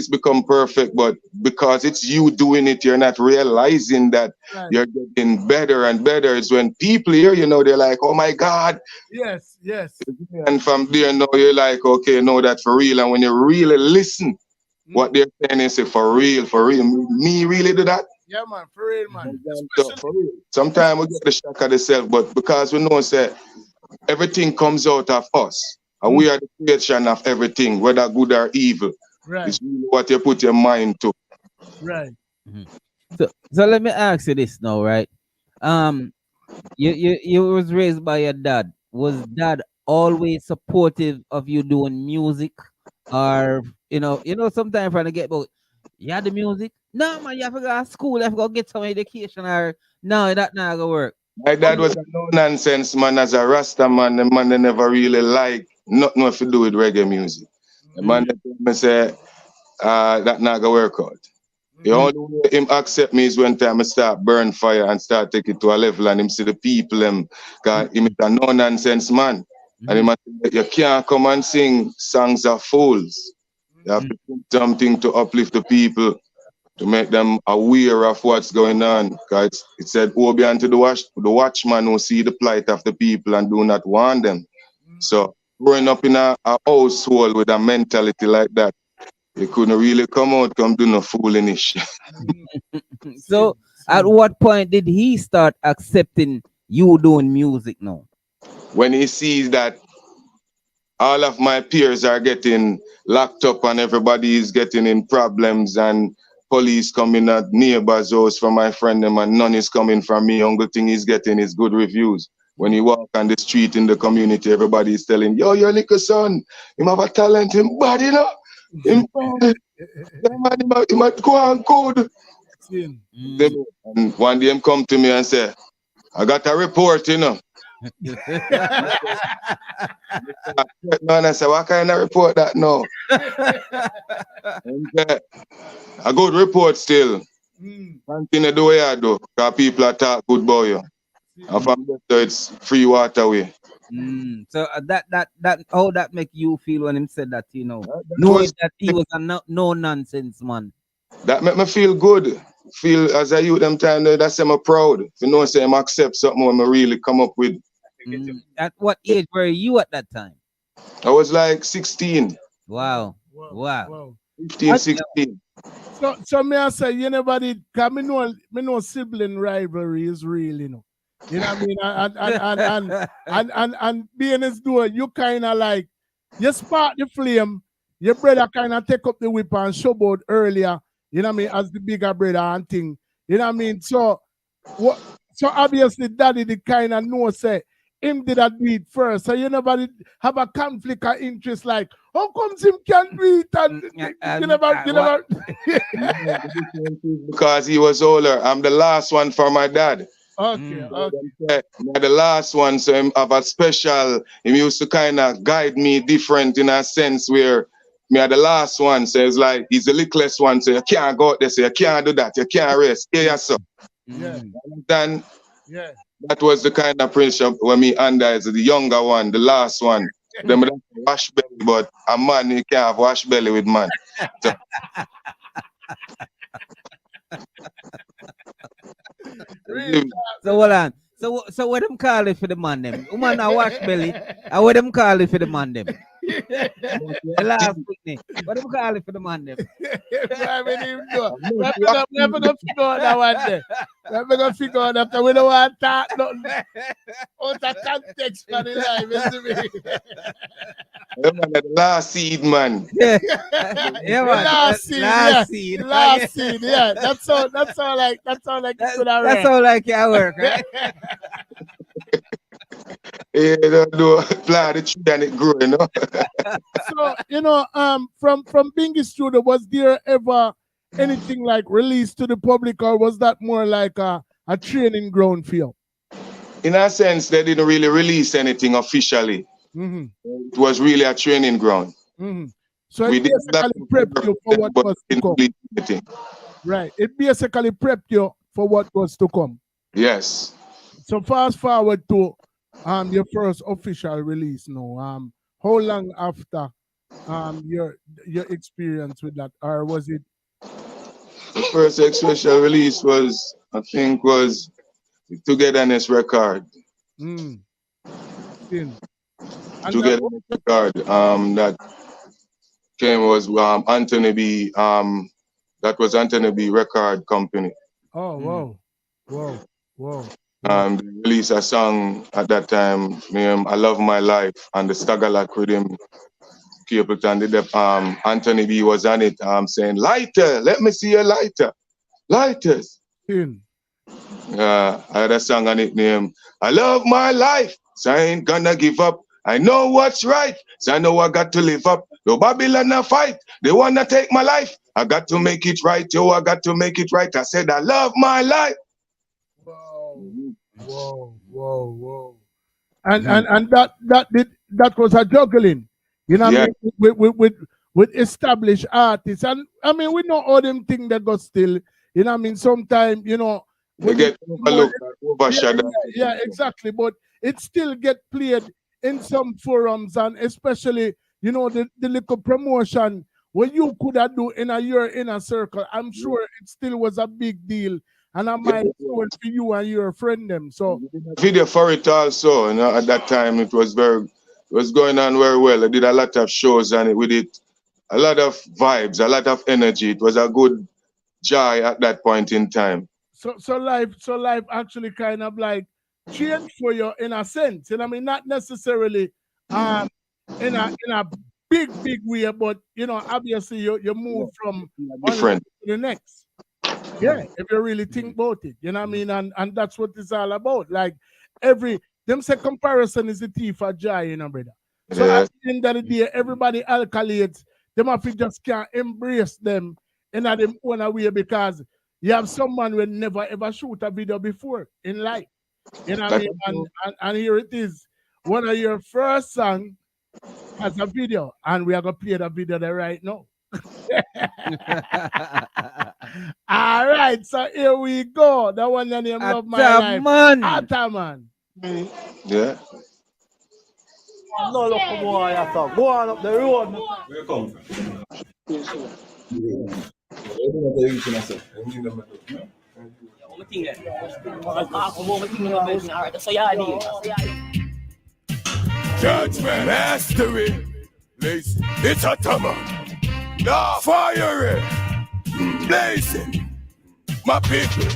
become perfect. But because it's you doing it, you're not realizing that you're getting better and better. It's when people hear, they're like, oh my God. Yes. And from there, you're like, okay, no, that's for real. And when you really listen, what they're saying is, for real, me really do that? Yeah, man, for real, man. Sometimes we get the shock of the self, but because we know that everything comes out of us, and we are the creation of everything, whether good or evil. Right. It's really what you put your mind to. Right. So let me ask you this now, right? You was raised by your dad. Was dad always supportive of you doing music, or sometimes trying to get about the music. No man, you have to go to school, you have to go get some education, or no, that not gonna work. My dad was a no nonsense man as a Rasta man. The man that never really liked nothing to do with reggae music. The man that told me say that not gonna work out. The only way him accept me is when time I start burn fire and start take it to a level and him see the people him, cause him is a no nonsense man. And him say, you can't come and sing songs of fools. You have to do something to uplift the people, to make them aware of what's going on. Because it said, Obi unto the watchman who see the plight of the people and do not warn them. So growing up in a household with a mentality like that, you couldn't really come do no foolish. So at what point did he start accepting you doing music now? When he sees that all of my peers are getting locked up and everybody is getting in problems and police coming at neighbors' house from my friend them and none is coming from me. Only thing he's getting is good reviews. When he walk on the street in the community, everybody is telling, yo, your little son, him have a talent, him bad, you know? Him bad. He might go on good. And one day him come to me and say, I got a report, you know. Man, I said, what kind of report that now? A good report still. Continue the way I do, because people are talk good about you. And from there, it's free waterway. So that how that make you feel when him said that, knowing that he was a no nonsense man? That make me feel good. Feel as a youth them time that's I'm proud. If you say I'm accept something when I really come up with. At what age were you at that time? I was like 16. Wow. 15, 16. So may I say, you never did, because me know sibling rivalry is real, you know. You know what I mean? And being as though you kind of like, you spark the flame, your brother kind of take up the whip and showboat earlier, you know what I mean, as the bigger brother and thing. You know what I mean? So obviously daddy did kind of know, say, him did that do it first. So you never did have a conflict of interest like, how comes him can't do it? And you never. Because he was older. I'm the last one for my dad. Okay. I'm the last one, so him have a special. He used to kind of guide me different in a sense where me are the last one. So it's like he's the littlest one. So you can't go out there. So you can't do that. You can't rest. Yeah, so. Then. Yeah. That was the kind of principle when me under is the younger one, the last one. Them don't wash belly, but a man you can't have wash belly with man. So hold on. So what them call it for the man them? Woman a wash belly. And what them call it for the man them? The last thing. What them call it for the man them? We're never gonna figure out that one day. We're never gonna figure out after we don't want to talk nothing out of context for the life, isn't it? The last seed, man. Yeah, man. Last seed. Yeah. That's all like it could have That's all like your work, right? Yeah, do plant the tree and it grow, you know. So, from Bingy Studio, was there ever anything like released to the public, or was that more like a training ground for you? In a sense, they didn't really release anything officially. It was really a training ground. So it basically prepped you for what was to come. Right. It basically prepped you for what was to come. Yes. So fast forward to your first official release now. How long after your experience with that, or was it? The first official release was, I think, was Togetherness record. Togetherness record. That came was Anthony B. That was Anthony B. Record Company. Oh wow. They released a song at that time named I Love My Life, and the Stagalak with him, Capleton did the Anthony B was on it, saying, lighter, let me see your lighter. Lighters. I had a song on it named I Love My Life, so I ain't gonna give up. I know what's right, so I know I got to live up. No Babylon a fight, they wanna take my life. I got to make it right, yo, I got to make it right. I said I love my life. Whoa. And that was a juggling. You know what I mean? With established artists. And I mean, we know all them things that got still, you know what I mean? Sometimes, you know, they get overshadowed. Yeah, exactly. But it still get played in some forums, and especially, you know, the little promotion what you could have do in your inner circle. I'm sure it still was a big deal. And I might do it for you and your friend them. So video for it also, you know, at that time it was going on very well. I did a lot of shows and with it, a lot of vibes, a lot of energy. It was a good joy at that point in time. So life actually kind of like changed for you in a sense. And I mean, not necessarily in a big way, but you know, obviously you move from one to the next. Yeah, if you really think about it, you know what I mean? And that's what it's all about. Like them say comparison is the thief of joy, you know, brother. So at the end of the day, everybody alkalates, them if you just can't embrace them in a them own way, because you have someone who never ever shoot a video before in life. You know what I mean? And here it is. One of your first songs has a video, and we are gonna play the video there right now. All right, so here we go. That one the name Love My Life. Hattaman. Yeah. No look for boy after. Go on up the road. Where you come from? Judgment history. It's a Hattaman. Now fire it. Blazing. My people.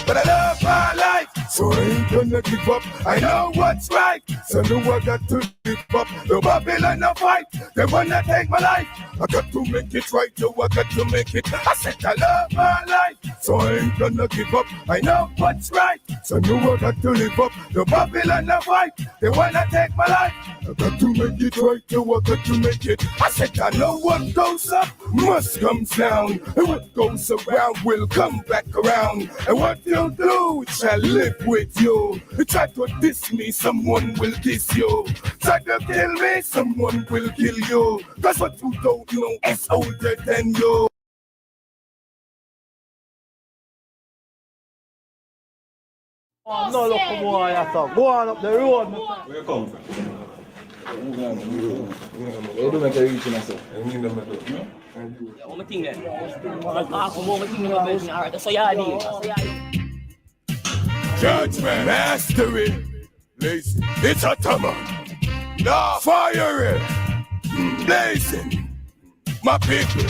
But I love my life, so I ain't gonna give up. I know what's right, so now I got to live up. The Babylon a fight, they wanna take my life. I got to make it right, yo, I got to make it. I said I love my life, so I ain't gonna give up. I know what's right, so now I got to live up. The Babylon a fight, they wanna take my life. I got to make it right, yo, I got to make it. I said I know what goes up must come down, and what goes around will come back around. And what you do shall live with you. Try to diss me, someone will diss you. Try to kill me, someone will kill you. Cause what you don't know is older than you. No look for boy after. Go on up the road. Where you come from? You do make a reach in us. You need them to do. One thing then. One thing about artist. So yeah, Judgment history. It's a Hattaman. Now fire it. Blazing. My people.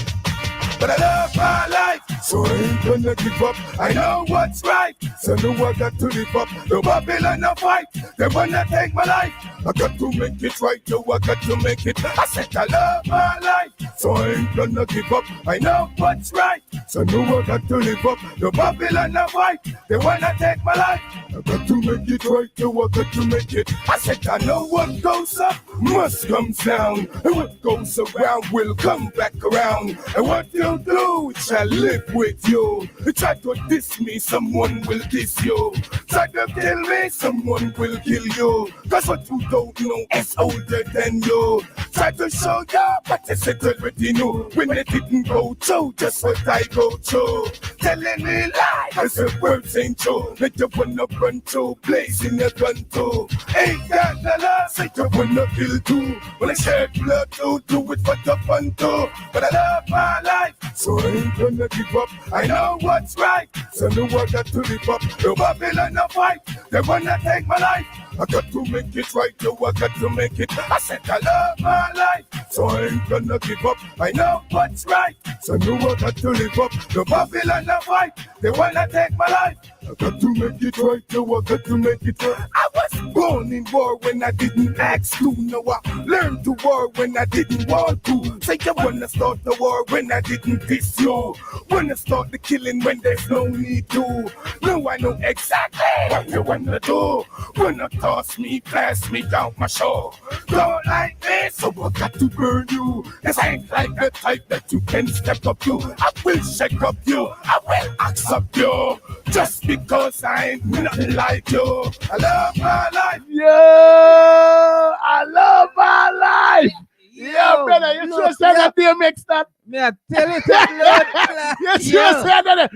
But I love my life, so I ain't gonna give up. I know what's right, so now I got to live up. The Babylon a fight, they wanna take my life. I got to make it right, yo, I got to make it. I said I love my life, so I ain't gonna give up. I know what's right, so now I got to live up. The Babylon a fight, they wanna take my life. I got to make it right, yo, I got to make it. I said I know what goes up must come down, and what goes around will come back around. And what you do shall live with you. Try to diss me, someone will diss you. Try to kill me, someone will kill you. Cause what you don't know is older than you. Try to show you, but it's already knew. When it didn't go through, just what I go through. Telling me lies, cause the words ain't true. Make you wanna run through, blazing your gun too. Ain't that the last, say you wanna kill too. When I shed blood to do it for the fun too. But I love my life, so I ain't gonna give up. I know what's right, so now I got to live up. The Babylon a fight, they wanna take my life. I got to make it right, yo, I got to make it. I said I love my life, so I ain't gonna give up. I know what's right, so now I got to live up. The Babylon a fight, they wanna take my life. I got to make it right, yo, I got to make it right. I was Born in war when I didn't ask to. No, I learned to war when I didn't want to. Say you wanna start the war when I didn't diss you. Wanna start the killing when there's no need to. Now I know exactly what you wanna do. Wanna toss me, blast me down my shore. Don't like me, so I got to burn you. Cause I ain't like the type that you can step up to. I will shake up you, I will accept you. Just because I ain't nothing like you. I love my life. Yo, I love my life. Yo, brother, you sure said that you mixed that? Me I tell you that. You sure said that?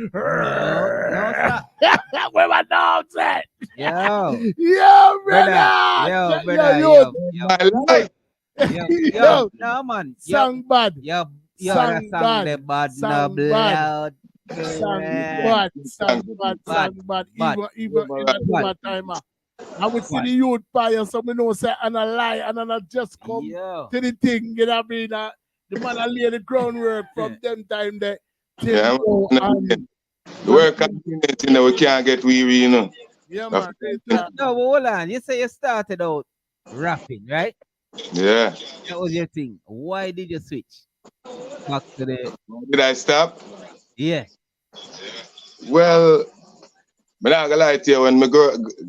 Where my dogs at? Yo, brother. Yo, brother. My life. Yo, no man. Song bad. Yo, Song song the bad, no Song blood. Song bad. Even my timer. I would see the youth fire, so we know say and a lie and I just come to the thing, you know what I mean? The man I lay the groundwork from them time there. Yeah, the work continues, you know, we can't get weary, you know. Yeah, man. No, but hold on. You say you started out rapping, right? Yeah. That was your thing. Why did you switch back to the... Did I stop? Yeah. Well, I'm not gonna lie to you, when I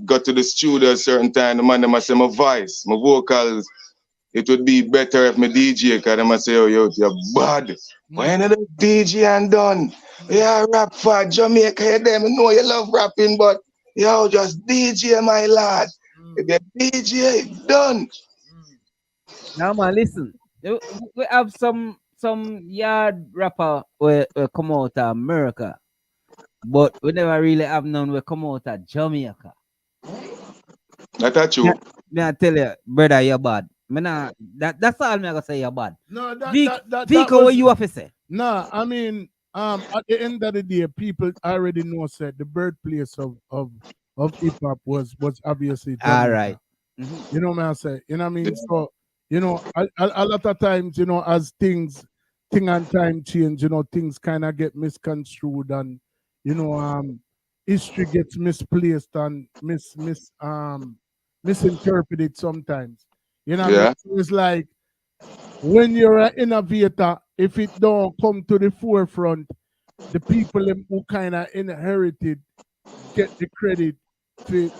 got to the studio a certain time, the man them say my voice, my vocals, it would be better if my DJ, because they say, oh, you're bad. Why not the DJ and done? Yeah, rap for Jamaica, you them know you love rapping, but yo, just DJ, my lad. If you DJ, done. Now, man, listen. We have some yard rapper who come out of America, but we never really have none who come out of Jamaica. That's true. Me I tell you, brother, you're bad. That's all I'm gonna say. You're bad. No, Vico, what you have to say? No, I mean, at the end of the day, people already know said the birthplace of hip hop was obviously Jamaica. All right. You know what I'm saying? You know what I mean? So, you know, a lot of times, you know, as thing and time change, you know, things kind of get misconstrued and, you know, history gets misplaced and misinterpreted sometimes. You know what I mean? So it's like when you're an innovator, if it don't come to the forefront, the people who kind of inherited get the credit for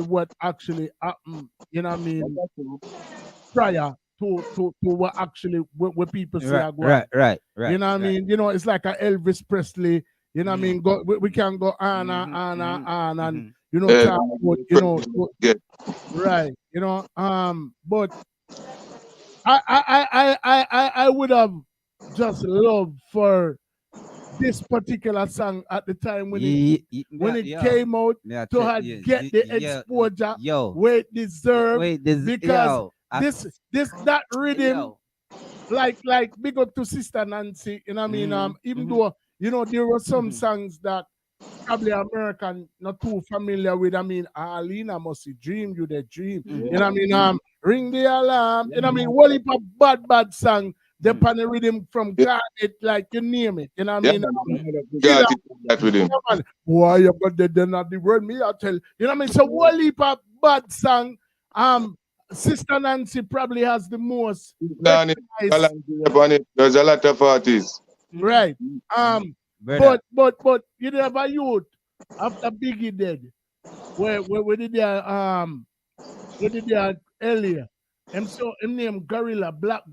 what actually happened, you know what I mean, prior to what actually what people say are going. Right. You know what I mean? You know, it's like a Elvis Presley, you know what I mean? We can go on and you know, talk about, you know, right, you know, but I would have just loved for this particular song at the time when it came out to get the exposure where it deserved, because this that rhythm like big up to Sister Nancy, you know what I mean? Even though, you know, there were some songs that probably American not too familiar with. I mean, Alina must dream you the dream. You know what I mean? Ring the alarm. You know what I mean? What if a bad song? The pan rhythm from Garnet, like you name it. You know what I mean? That with him. Boy, you got the not the word me, I tell you. You know what I mean? So what if a bad song? Sister Nancy probably has the most. There's a lot of artists. Right. But you have a youth after Biggie dead. Where did they earlier? Him name Gorilla Black.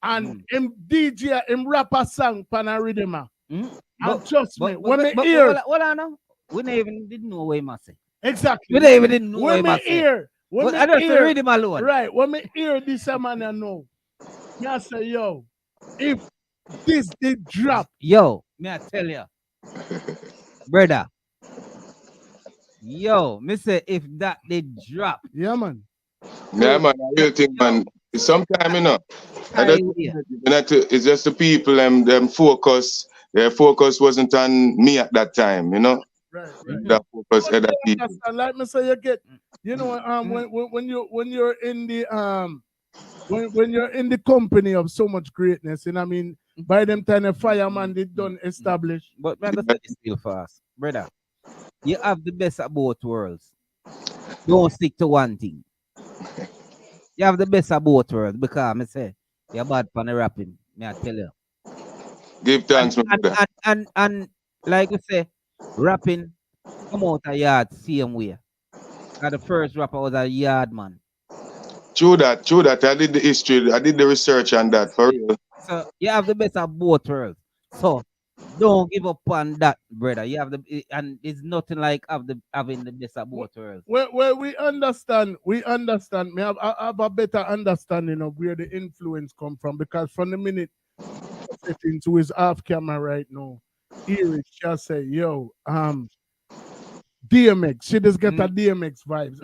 And him DJ, him rap a song pan a rhythm. And trust me, when me hear, what I know, we never even didn't know what he must say. Exactly. We never even didn't know what he when me must say. hear, when I me just hear, read him alone. right? When me hear this man, I know. Me I say, yo, if this did drop, yo, me I tell you, brother. Yo, me say if that did drop, yeah, man. Yeah, man, I really think, man, sometimes, you know, it's just the people, them focus, their focus wasn't on me at that time, you know? Right. That focus at that people. Like me say, you get, you know, when you're in the when you're in the company of so much greatness, and I mean, by them time the fireman they done establish. But man, that's still fast, brother. You have the best of both worlds. don't stick to one thing. You have the best of both worlds because I say you're bad for the rapping. Me I tell you. Give thanks, my brother. And like we say, rapping come out a yard same way. The first rapper was a yard man. True that. I did the history, I did the research on that for real. So you have the best of both worlds. So don't give up on that, brother. You have and it's nothing like having the best of both worlds. Well, we understand. We understand. I have a better understanding of where the influence come from because from the minute setting to his off camera right now, here it just say, "Yo, DMX." She just get a DMX vibes,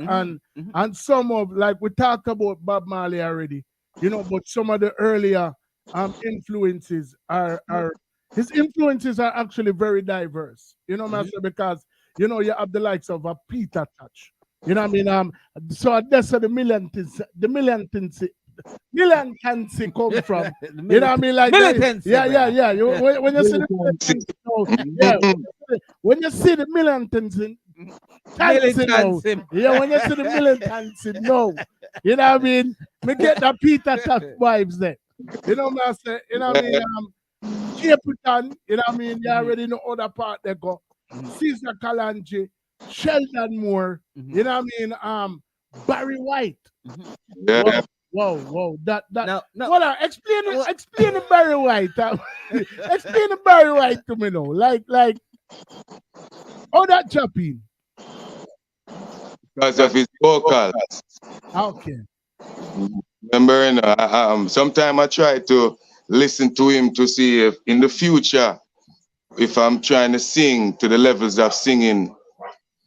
and some of like we talked about Bob Marley already, but some of the earlier influences are his influences are actually very diverse. Master, because you have the likes of a Peter Touch. You know what I mean? So that's where the militancy come from. You know what I mean? Like militancy. Yeah. When you see the when you see the militancy. When you see the militancy, no. You know what I mean? Me get the Peter Tough vibes there. You know what I say? You know what I mean? Capleton, you know what I mean? You already know other part they go. Caesar Kalanji, Sheldon Moore, you know what I mean? Barry White. Yeah. Whoa. That. No. Hold on, explain the Barry White. Explain the Barry White to me now. Like, how that chopping? Because of his vocals. Okay. Remember, sometimes I try to listen to him to see if in the future, if I'm trying to sing to the levels of singing,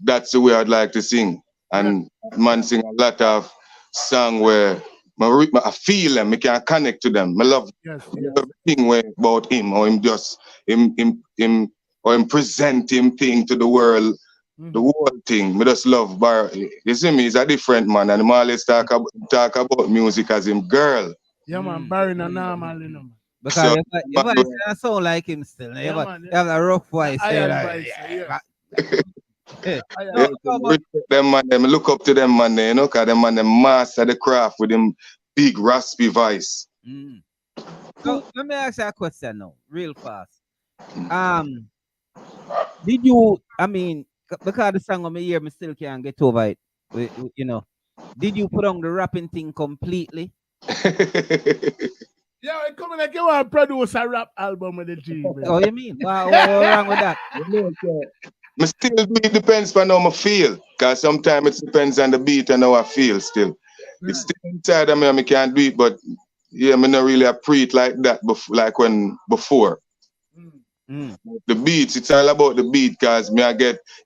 that's the way I'd like to sing. And man sing a lot of song where I feel them, I can connect to them. I love everything about him, or him just him present him thing to the world. The whole thing, I just love Barry. You see me, he's a different man, and I always talk about music as him girl. Yeah, man, Barry no normal, you know. Because your voice doesn't sound like him still. You have a rough voice. Them man, them look up to them man, because them man, them master the craft with them big raspy voice. So let me ask you a question now, real fast. Did you? I mean, because the song of my ear, I still can't get over it. Did you put on the rapping thing completely? Yeah, it coming like you want to produce a rap album with the G. Oh, you mean? What's wrong with that? I still do it depends on how I feel. Because sometimes it depends on the beat and how I feel still. It's still inside of me and I can't do it, but yeah, I'm not really a pre-it like that like when before. The beats, it's all about the beat because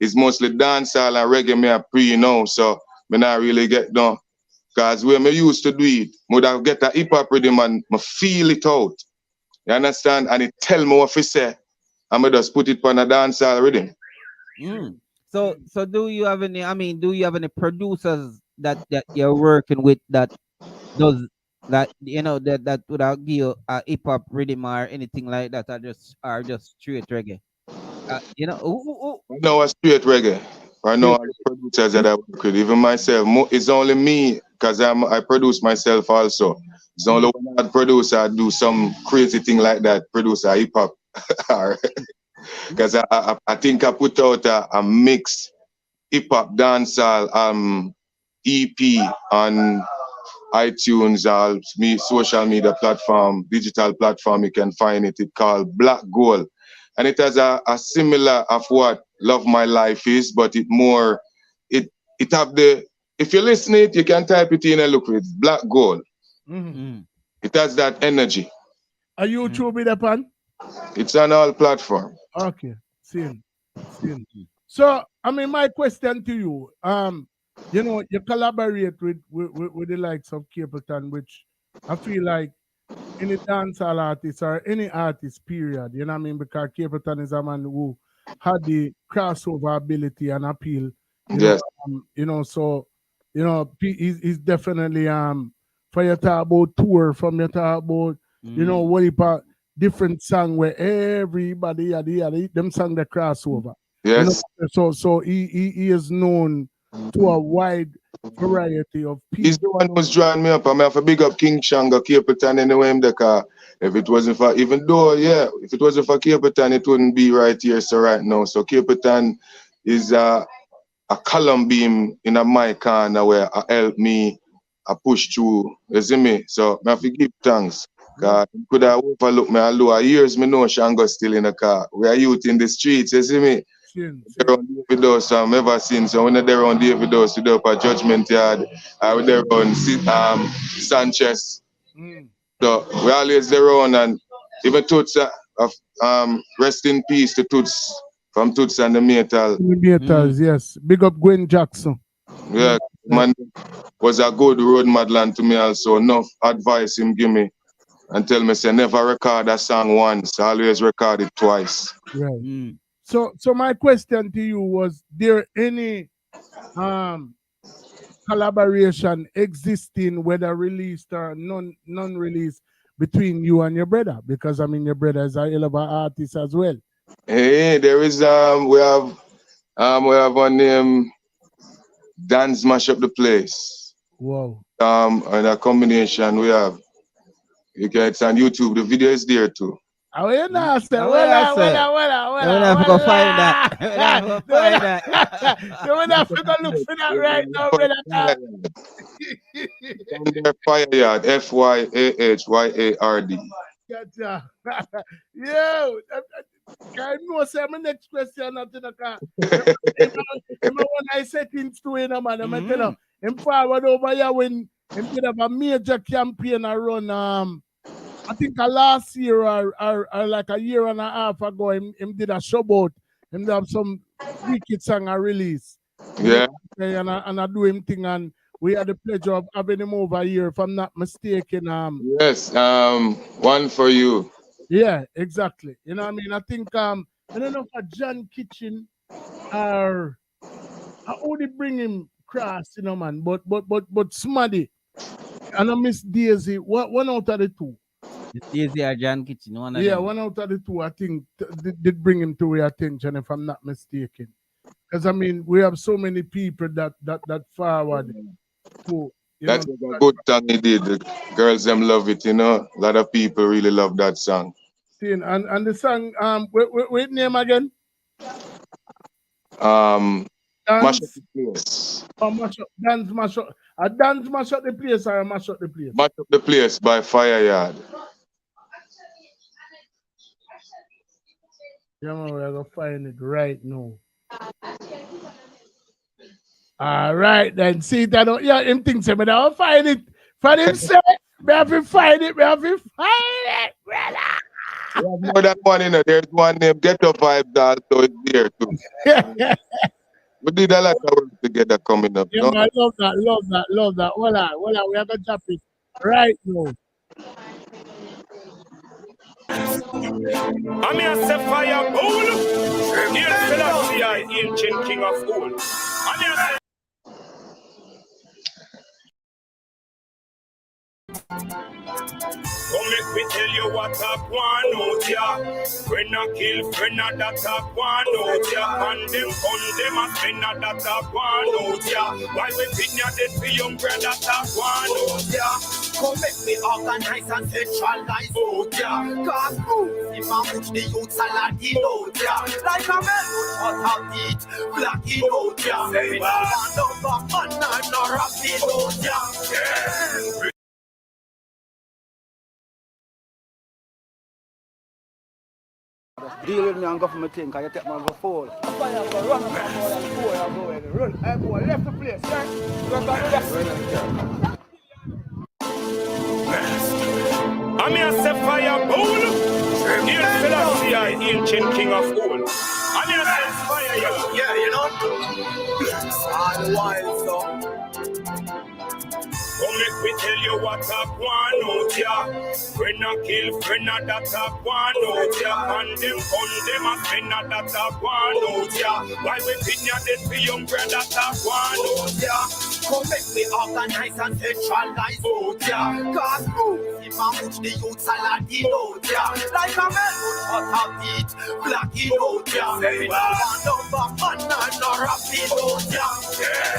it's mostly dancehall and reggae me a pre so me not really get done. Because when me used to do it, I would have get a hip hop rhythm and I feel it out. You understand? And it tell me what to say. And I just put it on a dancehall rhythm. So do you have any producers that you're working with that does that that would give you a hip hop rhythm or anything like that, or just straight reggae? No, a straight reggae. I know all the producers that I work with, even myself. It's only me because I produce myself also. It's only when I produce, I do some crazy thing like that, produce a hip hop. Because I think I put out a mix hip hop dancehall EP on iTunes, all social media platform, digital platform. You can find it. It's called Black Gold, and it has a similar of what Love My Life is, but it have the. If you listen to it, you can type it in and look at it. Black Gold. It has that energy. Are you YouTube it upon? It's on all platforms. Okay, see. So, I mean, my question to you, you collaborate with the likes of Capleton, which I feel like any dancehall artist or any artist, period, you know what I mean? Because Capleton is a man who had the crossover ability and appeal. Yes. He's definitely for you talk about tour, from you talk about what about different song where everybody them song the crossover. Yes. So he is known to a wide variety of people. He's the one who's drawing me up. I have to big up King Shanga, Capleton anyway in the car. If it wasn't for, even though, yeah, if it wasn't for Capleton, it wouldn't be right here, so right now. So Capleton is a column beam in my corner where I help me, I push through, you see me? So I have to give thanks. Because could have overlooked me a years, me know Shango still in the car. We are youth in the streets, you see me? They're on David House, ever since. So when they're on David House, we're up at Judgment Yard, they're on Sanchez. So we always there on, and even Toots, rest in peace to Toots, from Toots and the Metal. The Metals, yes. Big up Gwen Jackson. Yeah, man, was a good road madland to me also. Enough advice him give me and tell me, say, never record a song once, always record it twice. Right. So my question to you was, there any collaboration existing, whether released or non-released, between you and your brother? Because I mean, your brother is a hell of an artist as well. Hey, there is we have one name, Dance Mash Up the Place. Wow. And a combination we have. You can, it's on YouTube. The video is there too. Oh, you know, sir. We'll have to go find that. We'll have to go find that. We'll have to go look for that right now, brother. Fire Yard, FYAHYARD. Gotcha. Yo, I know, sir, my next question not in the car. When I set things to him, man, I'm tell him, him forward over here when him did have a major campaign around, I think last year or like a year and a half ago, him did a showboat. Him did have some wicked song I release. Yeah. And I do him thing, and we had the pleasure of having him over here, if I'm not mistaken. Yes, one for you. Yeah, exactly. You know what I mean? I think I don't know for John Kitchen or I only bring him cross, you know, man. But Smaddy and I miss Daisy. One out of the two. Daisy or John Kitchen, one of them. One out of the two, I think, did bring him to your attention, if I'm not mistaken. Because I mean, we have so many people that forward. That's a good song he did. The girls them love it, you know. A lot of people really love that song. And the song, wait name again? Mash Up the Place. Dance Mash Up. A Dance Mash Up the Place or a Mash Up the Place? Mash Up the Place by Fire Yard. Yeah, man, we're going to find it right now. All right, then. See that? Yeah, him thinks him, but I'll find it. For himself, we have to find it. We have to find it, brother. We have more than one, you know. There's one named Ghetto Vibes also is there too. We did a lot of work together coming up. Yeah, no? man, love that. Hold on. We have to drop it right now. I'm here to fire bull. Here Selassie, ancient king of old. I'm here Come make me tell you what I want out ya. When I kill friend that I want out ya. And them and friend that I want out ya. Why we pin ya dead for young brother that I want out ya. Come make me organize and centralize out ya. Cause move if I push the youth salad in out ya. Like a man who shut out it, black in out ya. Say no man over man and no rap in out ya. Yeah. Deal with me and go for my thing, because you take my fall. Run hey boy, left the place, right? I'm here to fire bull. Here Selassie, ancient king of old. I'm here to fire you. Yeah, you know. All the while, so. Come make me tell you what I want out ya. When I kill friend that I want out ya. And them and friend that I want out ya. Why we pin ya dead for young brother that I want out ya. Come make me organize and centralize out, yeah. Cause move him and push the youths and in out, yeah. Like a man would hot a beat, black in out, yeah. Say one number man and a rapid out, yeah.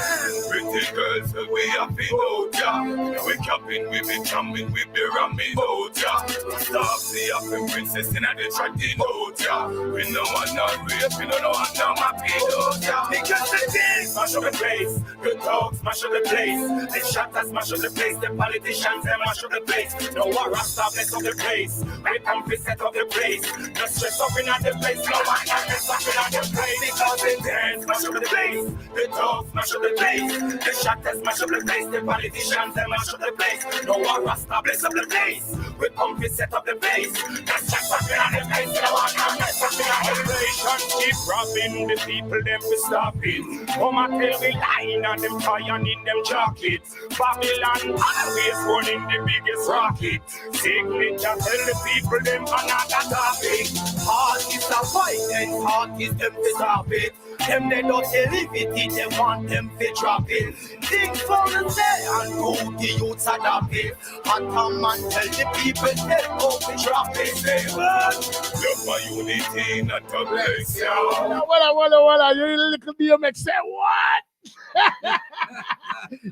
Pretty girls, we have been out, yeah. We capping, we be jamming, we be ramming out, yeah. Stop the African princess in the trading out, yeah. We no want no rape, we no want no mapping out, yeah. Because the things smash up the place, the dogs smash up the place, the shatters smash up the place, the politicians they mash up the place. No one rasta bless up the place, we come to set up the place. No stress up in the place, no one can mess up in the place. Because the things smash up the place, the dogs smash up the place, the shatters smash up the place, the politicians they mash up the place. No one rasta bless up the place, we come to set up the place. No stress up in the place, no one can mess up in the place. Keep robbing the people, them we stop it. Come and tell me lying and them trying in them jackets. Babylon always running the biggest rocket. Signature tell the people them another topic. Heart is a violent, heart is them to stop it. Them they don't live it, they want them to drop it. Things for the day and do the youths adopt it. Hattaman tell the people they go to drop it. Say what? Love my unity in a place, yeah. Walla, you little DMX say what?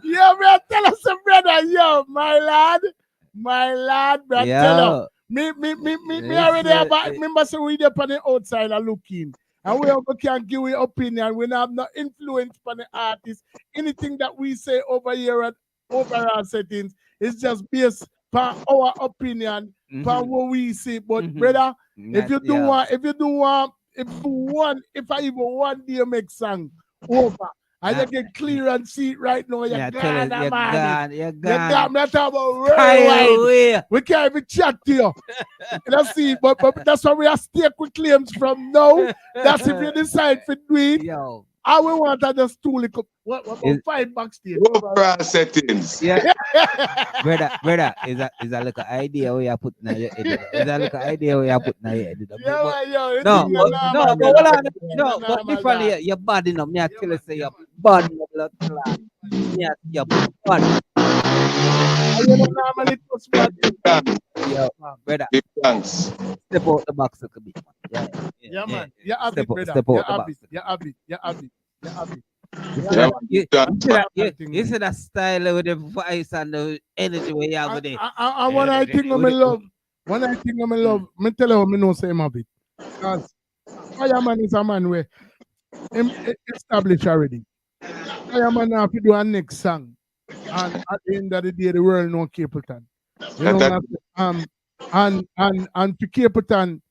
Yo, man, tell us, brother, yo, my lad, bro, tell us. Me already about, remember, so we up on the outside and looking. And we can give you opinion. We have no influence on the artist. Anything that we say over here at overall settings is just based on our opinion, on what we see. But brother, if I even want DMX song over, I just get clear and see it right now. You're gone. You're gone. I'm talking about worldwide. We can't even chat to you. Let's see, but that's why we are stick with claims from now. That's if you decide to do it. Yo. I will want to just two little, what $5 backstage. Overall settings. Yeah. brother, is that like an idea where you put now your head? Is that like an idea where you put now your head? No, but differently, you're bad enough. Me I tell you say you're bad enough, blood clot. You're bad. Yo, brother. Big thanks. Step out the box a bit. Yeah, man. You have it, brother. You have it. You see that style with the voice and the energy where you have with it. And when I think I'm in love, me tell you, me know say him have it. Because Fireman is a man where him established already. Fireman have to do a next song. And at the end of the day, the world know Capleton. You know, and to Capleton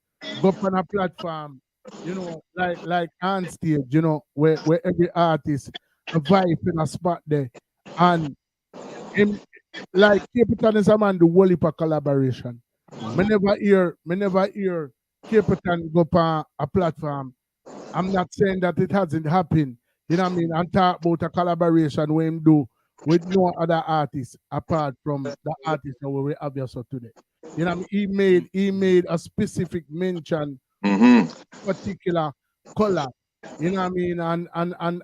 go up on a platform, you know, like on stage, you know, where every artist a vibe in a spot there. And him, like Capleton is a man do whole heap of collaboration. Me never hear Capleton go up on a platform. I'm not saying that it hasn't happened, you know what I mean, and talk about a collaboration where him do with no other artists apart from the artist that we have here so today. You know what I mean? He made a specific mention particular color. You know what I mean?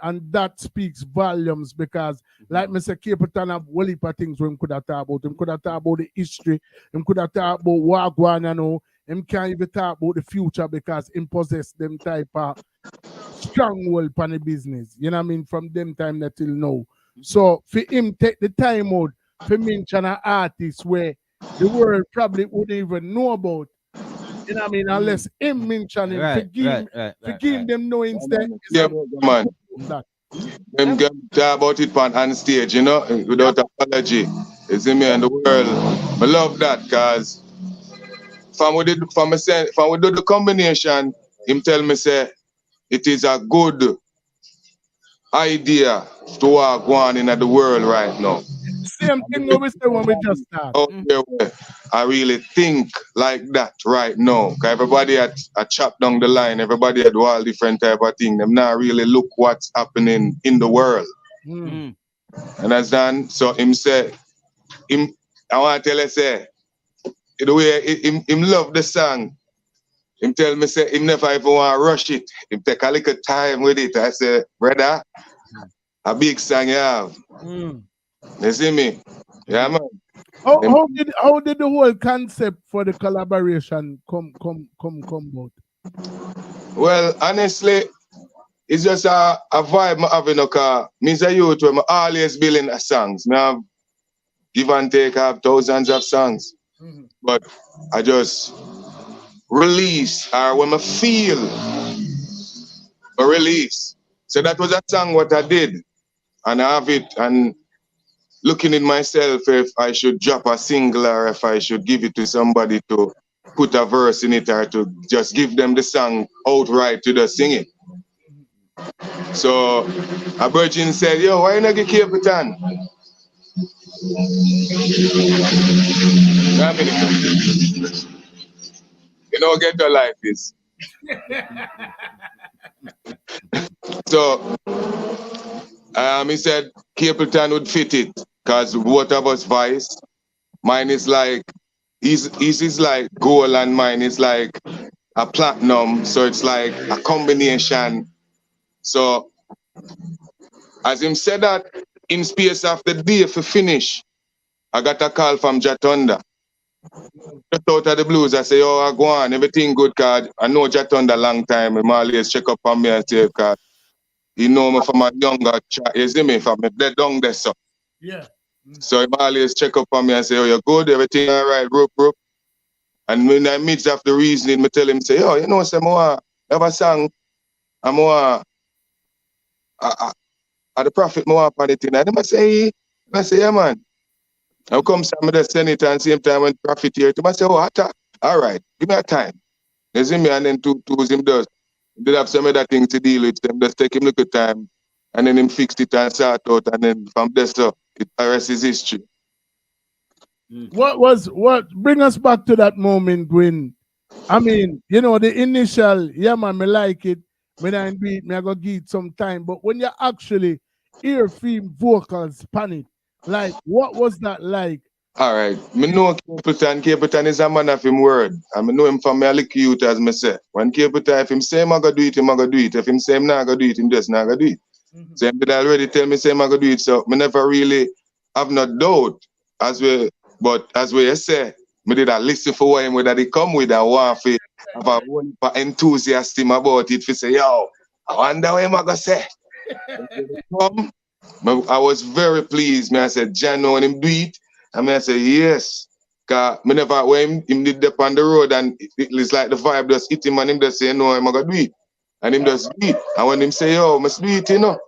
And that speaks volumes because like me say Capleton have whole heap of things we could have talked about. Him could have talked about the history, him could have talked about Wagwan, you know. Him can't even talk about the future because him possess them type of stronghold on the business. You know what I mean? From them time that till now. So for him take the time out to mention an artist where the world probably wouldn't even know about. You know what I mean? Unless him mention him to give them know instead. Yeah, man. Them get talk about it on stage, you know, without apology. You see me and the world. I love that because from we do the combination, him tell me say it is a good idea to walk on in the world right now. Same thing we say when we just start. I really think like that right now. Cause everybody had chop down the line, everybody had do all different type of thing. Them now really look what's happening in the world. Understand? So him say, I want to tell you say, the way him love the song. Him tell me say him never even want to rush it. Him take a little time with it. I say, brother, a big song you have. You see me? Yeah, man. How did the whole concept for the collaboration come about? Well, honestly, it's just a vibe I have in a car. Me as a youth where I always building songs. Me have give and take, I have thousands of songs. But I just release or when I feel a release. So that was a song what I did. And I have it and looking in myself if I should drop a single or if I should give it to somebody to put a verse in it or to just give them the song outright to just sing it. So a virgin said, yo, why not get Capleton? You know, get your life is. So he said Capleton would fit it because both of us voice. Mine is like, his is like gold and mine is like a platinum. So it's like a combination. So as him said that in space of the day for finish, I got a call from Jatonda. Just out of the blues, I say, oh, I go on, everything good, cause I know Jatonda long time. He always check up on me and say, cause he know me from a younger chat, you see me, from me dead down there, so. Yeah. So he always check up on me and say, oh, you're good, everything all right, rope. And when I midst of the reasoning, I tell him, say, oh, you know, say, I have a song, I'm the prophet, I want on it, and I say, yeah, man. How come some of the Senate and same time when prophet here, I say, oh, all right, give me a time. You see me, and then two him does. He did have some other things to deal with them, just take him look at time, and then him fixed it and sort out, and then from there, so it rest his history. What bring us back to that moment when, I mean, you know, the initial, yeah, man, me like it, when I beat me, I go give it some time, but when you actually hear theme vocals pan it, like, what was that like? All right. Me know Capleton. Capleton is a man of him word. I know him from my little youth, as me say. When Capleton, if him say him I go do it, him I go do it. If him say him not go do it, him just not go do it. So him did already tell me say him I go do it. So me never really have no doubt but as we say, me did a listen for what him that he come with and want to have a whole enthusiasm about it. For say, yo, I wonder what him I go say. I was very pleased. I said, Jan, when him do it, I said, yes. Because when him did up on the road and it's like the vibe just hit him and him just say, no, I'm going to do it. And him just do it. And when him say, yo, I must do it, you know.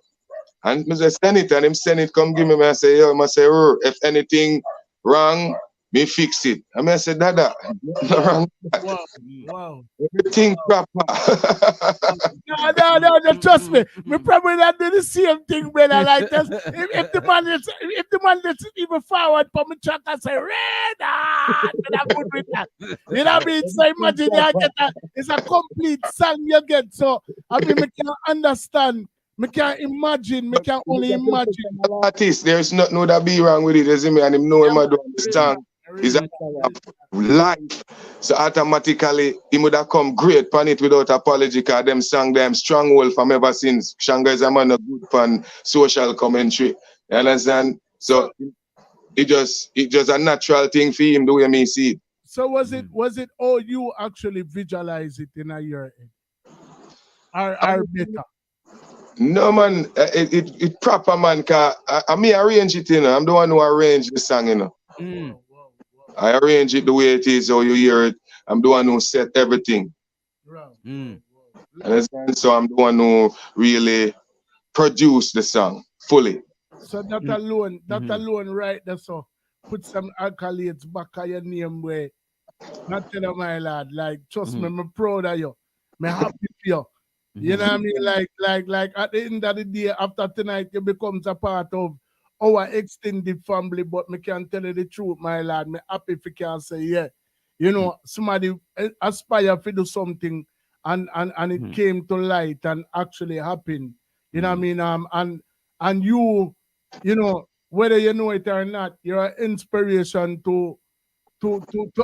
And I just send it and him send it, come give me. I say, yo, I say, if anything wrong, me fix it. I say, Dada, no wrong. Wow. Everything proper. No, trust me. Me probably not do the same thing, brother. Like this. If the man is even forward for me track and say, red, then I'm good with that. You know what I mean? So imagine it's a complete song you get. So I mean, me can understand. Me can imagine. Me can only imagine. Artist, there's nothing that be wrong with it. You see me, and him know him I don't understand. It's a life. So automatically, he would have come great pan it without apology, because them sang them stronghold from ever since. Shanga is a man of good fan social commentary. You understand? So it just a natural thing for him the way me see it. So was it all you actually visualize it in your head? Or better? No man, it proper man, cause I arrange it, you know. I'm the one who arrange the song, you know. I arrange it the way it is, how you hear it. I'm the one who set everything. Understand? So I'm the one who really produce the song fully. So that alone, right there, so put some accolades back on your name where not tell you, my lad, like trust me, I'm proud of you. I'm happy for you. You know what I mean? Like at the end of the day, after tonight, you becomes a part of our extended family, but me can tell you the truth, my lad. Me happy if you can say, yeah. You know, somebody aspire to do something and it came to light and actually happened. You know what I mean? And you know, whether you know it or not, you're an inspiration to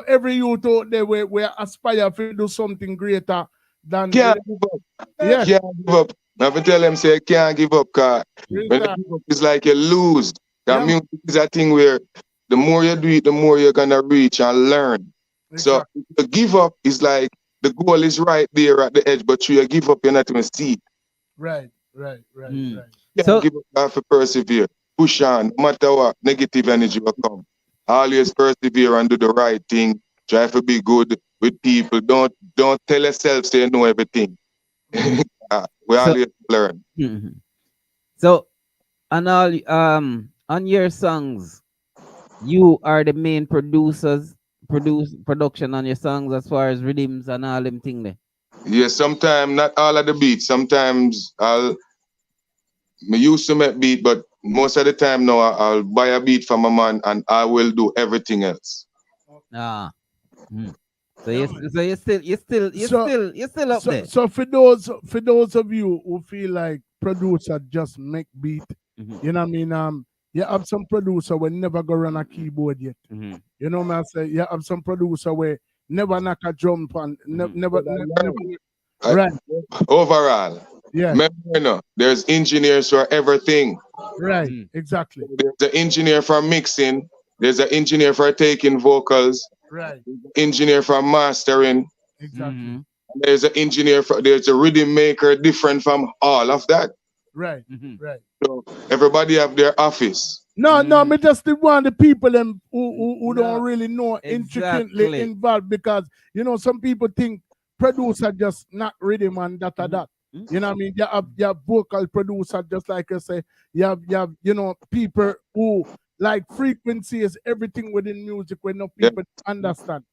every youth out there where aspire to do something greater than Can't give up. Yeah. Can't give up. I have to tell them say you can't give up, cause when you give up, it's like you lose. That music is a thing where the more you do it, the more you're gonna reach and learn. So the give up is like the goal is right there at the edge, but you give up, you're not even see it. Right. Yeah, so give up, you have to persevere. Push on, no matter what negative energy will come. Always persevere and do the right thing. Try to be good with people. Don't tell yourself say you know everything. We always learn. So on all on your songs, you are the main production on your songs as far as rhythms and all them thing there. Yeah, sometimes not all of the beats. Sometimes me used to make beat, but most of the time now I'll buy a beat from a man and I will do everything else. So you're still up there. So for those of you who feel like producer just make beat, you know what I mean? You have some producer will never go run a keyboard yet. You know what I say? You have some producer where never knock a drum and never right. Overall. Yeah. Remember, you know, there's engineers for everything. Right, exactly. There's the engineer for mixing, there's an engineer for taking vocals, right. Engineer for mastering. Exactly. There's an engineer there's a rhythm maker different from all of that. Right, right. So everybody have their office. No, me just want the people them who don't really know intricately involved, because you know some people think producer just not rhythm and that. You know what I mean? You have vocal producer, just like I say. You have you know people who like frequencies, everything within music when no people understand.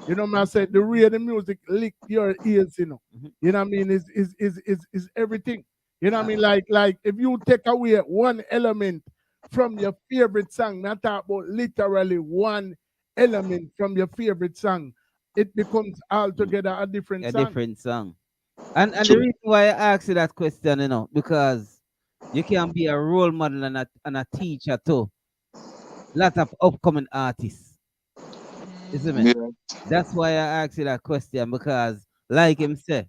You know what I say? The way the music lick your ears, you know. You know what I mean? Is everything. You know what I mean? Like if you take away one element from your favorite song, not talk about literally one element from your favorite song, it becomes altogether a different song. And the reason why I asked you that question, you know, because you can be a role model and a teacher too. Lot of upcoming artists. Isn't it? Yeah. That's why I asked you that question, because like him said,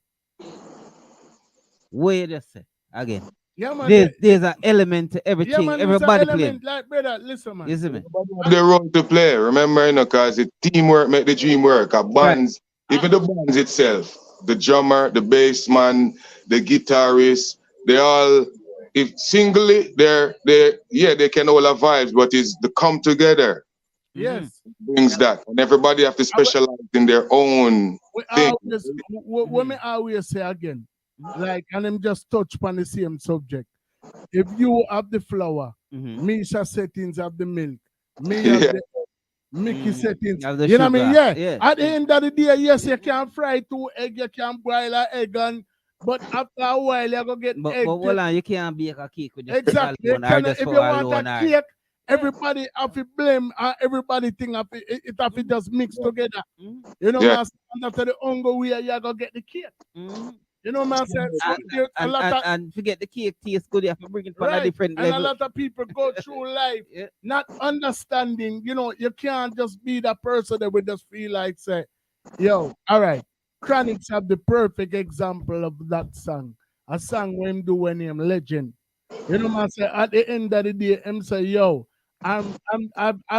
wait a second again. Yeah, man, there's an element to everything. Yeah, man, everybody playing. Like, brother, listen, man. Isn't it? The role to play. Remember, you know, because the teamwork make the dream work. Bands, even the bands itself, the drummer, the bass man, the guitarist, they all, if singly, they can all have vibes, but it's the come together. Yes. Brings that. And everybody have to specialize in their own thing. What me always say again, like, and I'm just touch upon the same subject. If you have the flour, Misha settings have the milk, me have the Mickey settings. You know what I mean? Yeah. At the end of the day, yes, you can fry 2 eggs, you can boil an egg, but after a while, you're going to get egg. But hold on, you can't bake a cake with just exactly. If you want a cake, everybody have to blame, everybody think it have to just mix together. You know, man, after the hunger way, you're going to get the cake. You know what I'm saying? So and forget the cake tastes good, you have to bring it from a different level. And a lot of people go through life not understanding, you know, you can't just be that person that would just feel like, say, yo, all right, Chronics have the perfect example of that song. A song when him do when him legend. You know what I'm saying? At the end of the day, him say, yo, I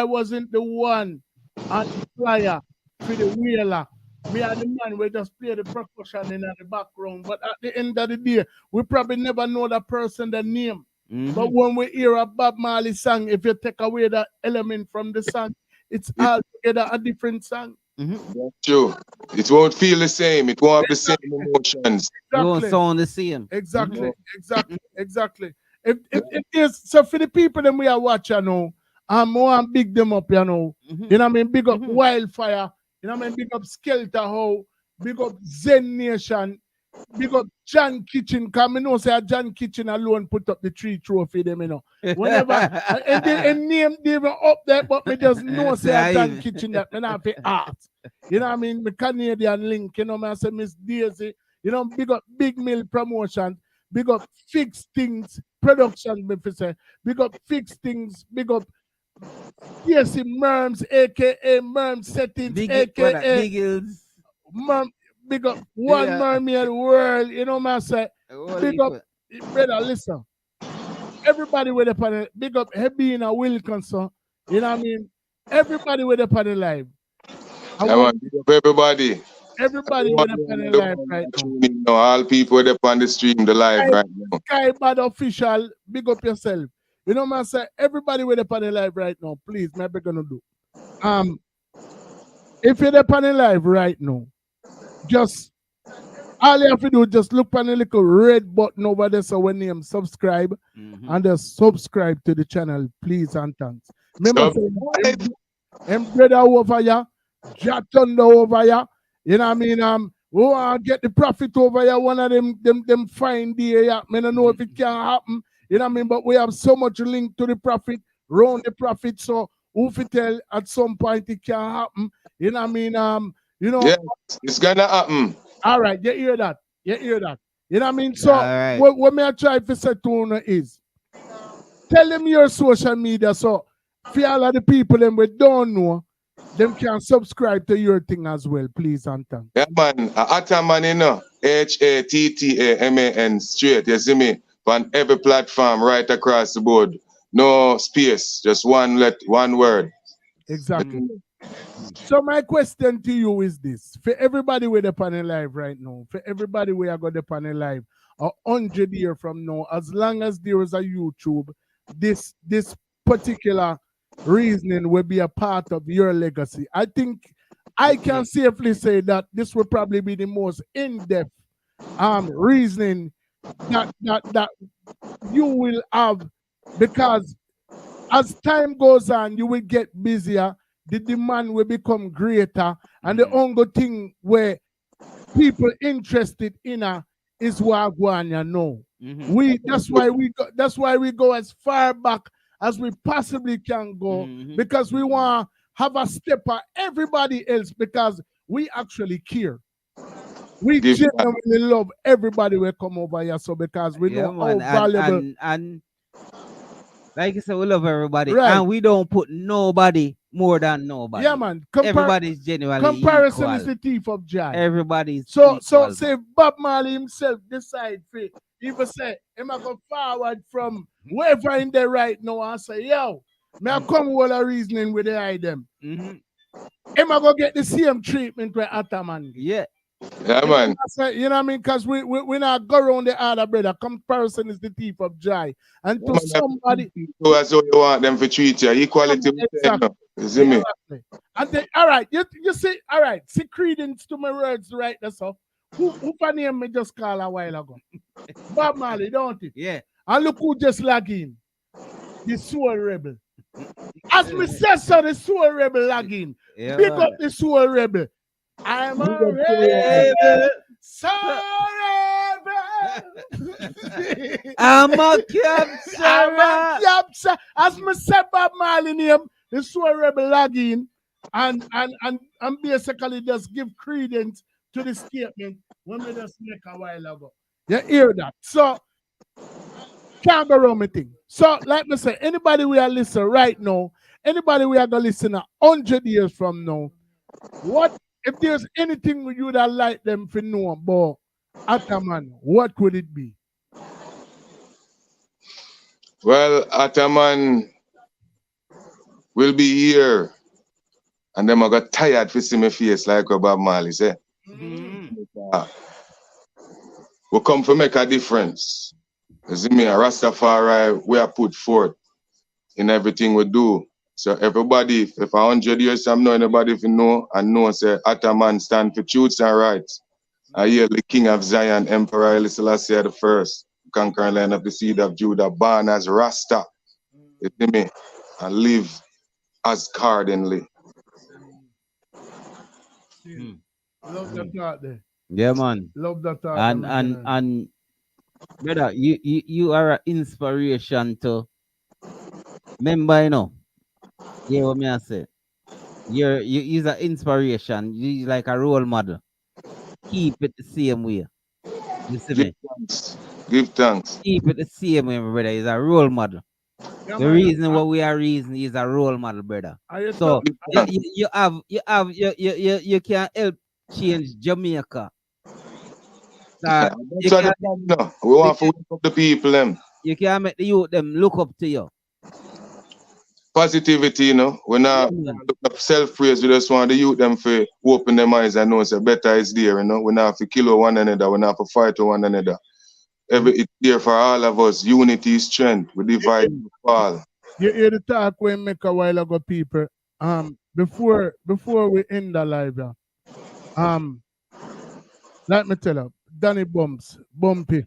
wasn't the one on the flyer for the wheeler. Me and the man we just play the percussion in the background, but at the end of the day, we probably never know that person, the name. But when we hear a Bob Marley song, if you take away that element from the song, it's altogether a different song. That's true. It won't feel the same. It won't have the same emotions. It won't sound the same. Exactly. If there's, so for the people that we are watching now, I'm more big them up, you know. You know what I mean? Big up Wildfire. You know what I mean? Big up Skelter How, big up Zen Nation, big up John Kitchen, because I know say John Kitchen alone put up the 3 trophy them, you know. Whenever, and name they even up there, but me just know say John Kitchen that me not for art. You know what I mean? Me Canadian link, you know, I say Miss Daisy, you know, big up Big Mill Promotion, big up Fix Things Production, me fi say, big up Fix Things, big up yes, Merms, aka Merms Settings, aka Big up One Mermaid World, you know what I say? Big up brother, listen. Everybody with the panel, big up Hebi and Wilkinson. You know what I mean? Everybody with the panel live. I want to big up everybody. Everybody with the panel live right now. All people that on the stream, the live right now. Sky Bad Official, big up yourself. You know what I'm saying? Everybody with the panel live right now, please, maybe gonna do. If you're the panel live right now, just all you have to do is just look on the little red button over there, so when you subscribe, and just subscribe to the channel, please and thanks. Remember, brother over here, Jack Thunder over here. You know what I mean? We want to get the profit over here. One of them fine day. Yeah. I don't know if it can happen. You know what I mean? But we have so much link to the profit, round the profit. So who fi tell at some point it can happen. You know what I mean? You know. Yes, it's gonna happen. All right, you hear that? You hear that? You know what I mean? So what may I try to say to you is tell them your social media. So for all of the people them we don't know, them can subscribe to your thing as well, please and thanks. Yeah, man. Hattaman, you know. Hattaman straight. You see me? On every platform, right across the board. No space. Just one word. Exactly. So my question to you is this: for everybody with the panel live right now, for everybody we are got the panel live 100 years from now, as long as there is a YouTube, this particular reasoning will be a part of your legacy. I think I can safely say that this will probably be the most in-depth reasoning that you will have, because as time goes on, you will get busier, the demand will become greater, and the only thing where people interested in is Wagwanya know. That's why we go as far back as we possibly can go, because we want to have a step on everybody else, because we actually care. We genuinely love everybody will come over here, so because we know how valuable and like you said, we love everybody, and we don't put nobody more than nobody. Yeah, man. Everybody's genuinely comparison equal. is the thief of joy. Everybody's so say Bob Marley himself decide if he say him I go forward from wherever in there right now and say, yo, may I come with a reasoning with the item. Him I go get the same treatment with Hattaman. Yeah. Yeah, man. You know what I mean? Because we not go around the other, brother. Comparison is the thief of joy. And to somebody. So as you want them to treat you. Equality. Exactly. You see me? And then, all right, you see, all right, see credence to my words right there, so. Who for name me just call a while ago? Bob Marley, don't it? Yeah. And look who just lag in. The Soul Rebel. As me said, so the Soul Rebel lag in. Yeah, Big up the Soul Rebel. I'm a rebel, so rebel. I'm a capture. As me said, Bob Marley name, the Soul Rebel lag in, and basically just give credence to the statement when we just make a while ago. You hear that? So can't go wrong with thing. So like me say, anybody we are listening right now, anybody we are gonna listen 100 years from now, what if there's anything you would like them to know about Hattaman, what could it be? Well, Hattaman will be here, and then I got tired to see my face like what Bob Marley say. We come to make a difference. You see me, a Rastafari, we are put forth in everything we do. So everybody, if 100 years from now, anybody if you know and know, say Hattaman stand for truths and rights. I hear the King of Zion, Emperor Haile Selassie the first, conquering land of the seed of Judah, born as Rasta. You see me, and live as accordingly. Love that thought there. Yeah, man. Love that thought. And brother, you are an inspiration to remember, you know. Yeah, what me I say. You're an inspiration. You're like a role model. Keep it the same way. You see me? Give thanks. Keep it the same way, my brother. He's a role model. Yeah, the man. reason why we are reason is a role model, brother. So you can help change Jamaica Nah, That's what the plan, no. We want to wake up the people, them. You can't make the youth them look up to you. Positivity, you know. We're not self-praise. We just want the youth them to open their eyes and know that better is there, you know. We not have to kill one another. We not have to fight with one another. It's there for all of us. Unity is strength. We divide and fall. You hear the talk we make a while ago, people. Before we end the live, yeah. Let me tell you, Danny Bumpy,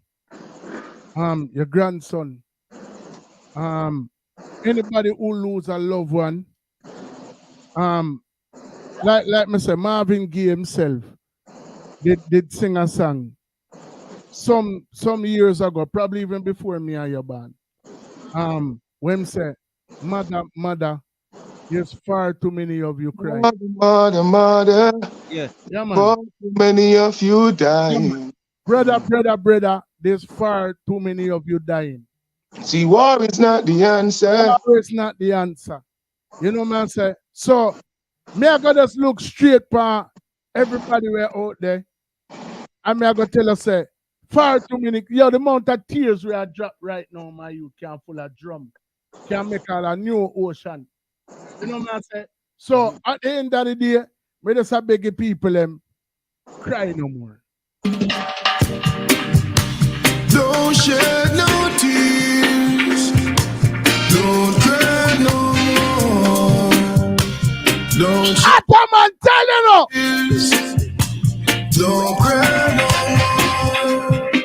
your grandson, anybody who lose a loved one, like me say, Marvin Gaye himself did sing a song some years ago, probably even before me and your band. When say, mother, there's far too many of you crying. Mother. Yeah. Yeah, man. Far too many of you dying. Brother, there's far too many of you dying. See, war is not the answer. War is not the answer. You know what I'm saying? So, me I gotta just look straight for everybody we're out there. And me I gotta tell us, say, far too many, the amount of tears we are drop right now, my youth can full of drum. Can make a new ocean. You know what I'm saying? So, at the end of the day, we just beg the people them cry no more. Don't shed no tears. Don't cry no more. Don't shed Hattaman, tell you tears. Don't cry no more.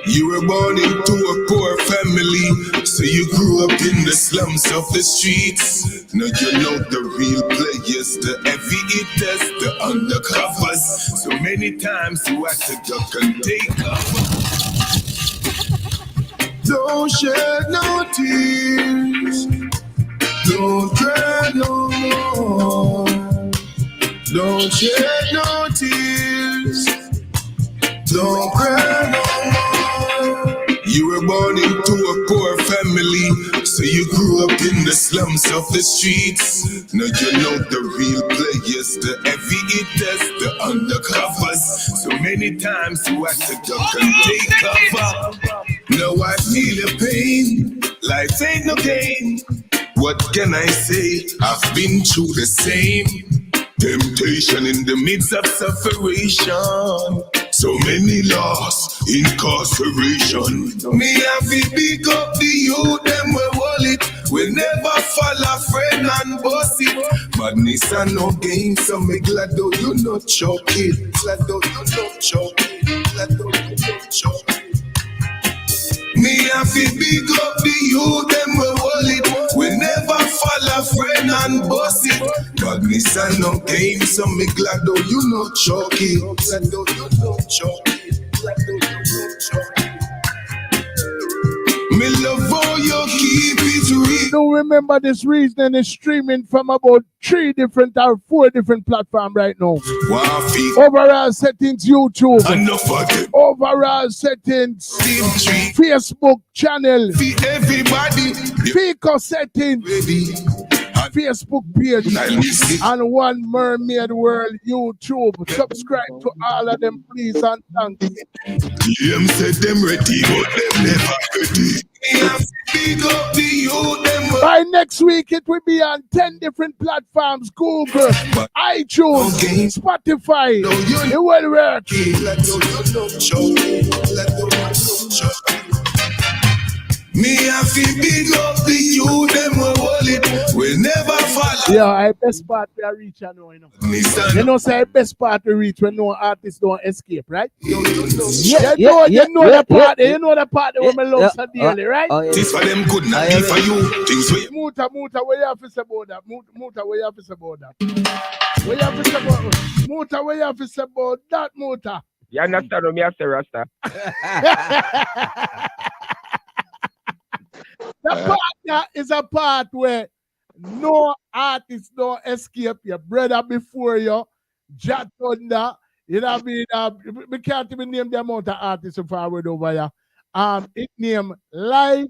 You were born into a poor family, so you grew up in the slums of the streets. Now you know the real players, the heavy hitters, the undercovers. So many times you had to duck and take cover. Don't shed no tears. Don't cry no more. Don't shed no tears. Don't cry no more. You were born into a poor family, so you grew up in the slums of the streets. Now you know the real players, the heavy hitters, the undercovers. So many times you had to duck and take cover. Now I feel the pain, life ain't no game. What can I say? I've been through the same temptation in the midst of separation. So many lost, incarceration. Me have to pick up the youth, them we wallet. We never fall a friend and boss it. Madness and no gain, so me glad though you not choke it. Glad though you not choke it. Glad though you not choke it. Me have to pick up the youth, them we wallet. We never fall a friend and boss it. Madness and no gain, so me glad though you not choke it. Glad though you not choke it. Glad though you not choke it. Me love how you keep it real. Do remember this reason is streaming from about 3 different or 4 different platforms right now. Overall settings YouTube. Overall settings Facebook channel. Everybody. Pico settings. Facebook page and One Mermaid World YouTube. Subscribe to all of them, please, and thanks. Them said them ready, but them never ready. By next week, it will be on 10 different platforms: Google, iTunes, Spotify. It will work. Me have to big up the youth, them will hold it. We never fall. Yeah, I best part we are reach, you know, say best part we reach when no artists don't escape, right? You know the part, you know the part that we love so dearly, right? This for them good, not be for you. Things for you. Muta, what you have to say about that? Muta, what you have to say about that? What you have to say about Muta, what you have to say about that, Muta? You understand what me have to say, Rasta? The part is a part where no artist don't escape your brother before you. Jack Thunder, you know what I mean? We can't even name the amount of artists forward over here. It name live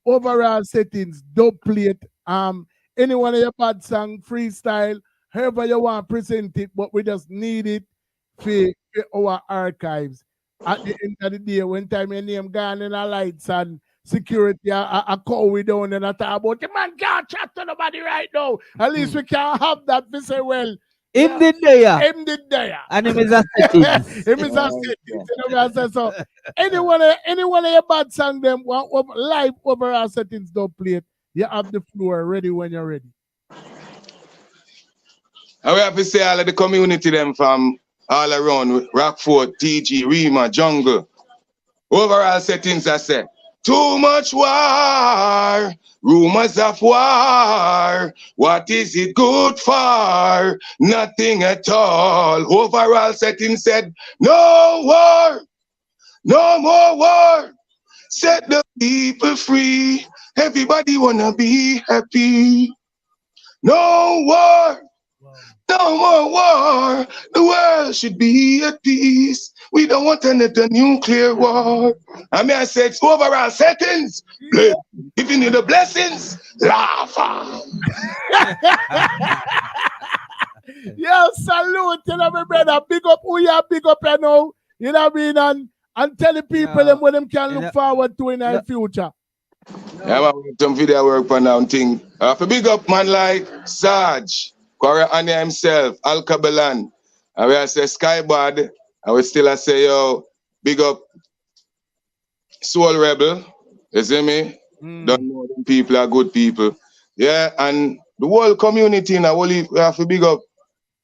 overall settings, dub plate. Any one of your bad song, freestyle, however you want to present it, but we just need it for our archives. at the end of the day, when time your name gone in the lights and security a call we down and I talk about the man can't chat to nobody right now. At least we can have that. We say, well, him did there. Him did there. And him is a settings. Him is a settings. You know what I say? So anyone of your bad song them live overall settings don't play it. You have the floor ready when you're ready. And we have to say all of the community them from all around Rockford, TG, Rima, Jungle. Overall settings I say. Too much war, rumors of war. What is it good for? Nothing at all. Overall setting said, no war, no more war. Set the people free. Everybody wanna be happy. No war, no more war. The world should be at peace. We don't want another nuclear war. I mean, I said overall settings. Giving you the blessings. Laugh. Yo, salute to them, brother. Big up who you big up, you know. You know what I mean? And tell the people them what them can look forward to in the future. Yeah, man, some video work for now thing. I have to big up man like Sarge, Kwara Anya himself, Al Kabelan. And we say Skybad. I will still say, yo, big up Soul Rebel. You see me? Don't know them people are good people. Yeah, and the whole community in we have to big up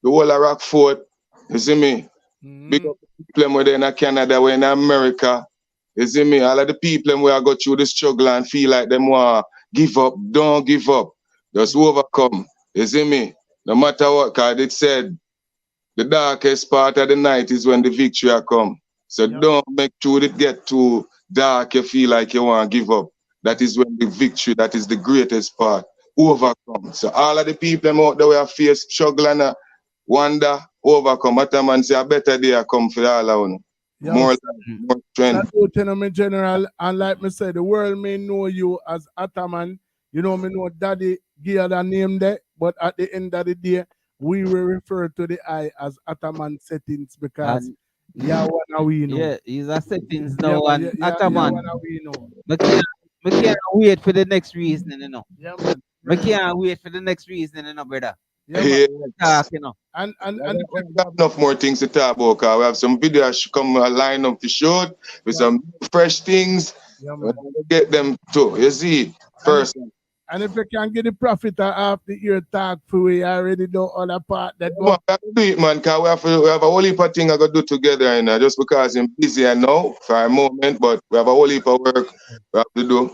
the whole of Rockford. You see me? Big up people where in Canada, we're in America. You see me? All of the people who have got through the struggle and feel like them want give up. Don't give up. Just overcome. You see me? No matter what, because it said, the darkest part of the night is when the victory come. So don't make sure it get too dark, you feel like you want to give up. That is when the victory, that is the greatest part, overcome. So all of the people out there who have faced struggle and wonder, overcome. Hattaman say a better day come for all of them. More strength. Salute to them in general. And like me said, the world may know you as Hattaman. You know, me know Daddy give the name there, but at the end of the day, we will refer to the eye as Hattaman settings because we know. Yeah, he's a settings now and Hattaman. We can't wait for the next reason, you know. We can't wait for the next reason, you know, brother. Talk, you know. And we have enough more things to talk about because we have some videos come line up to shoot with some fresh things. Get them too. You see, first. And if you can get the profit of the year talk for we already know other part that we have to do it, man, because we have a whole heap of things I got to do together, you know, just because I'm busy I know for a moment, but we have a whole heap of work we have to do.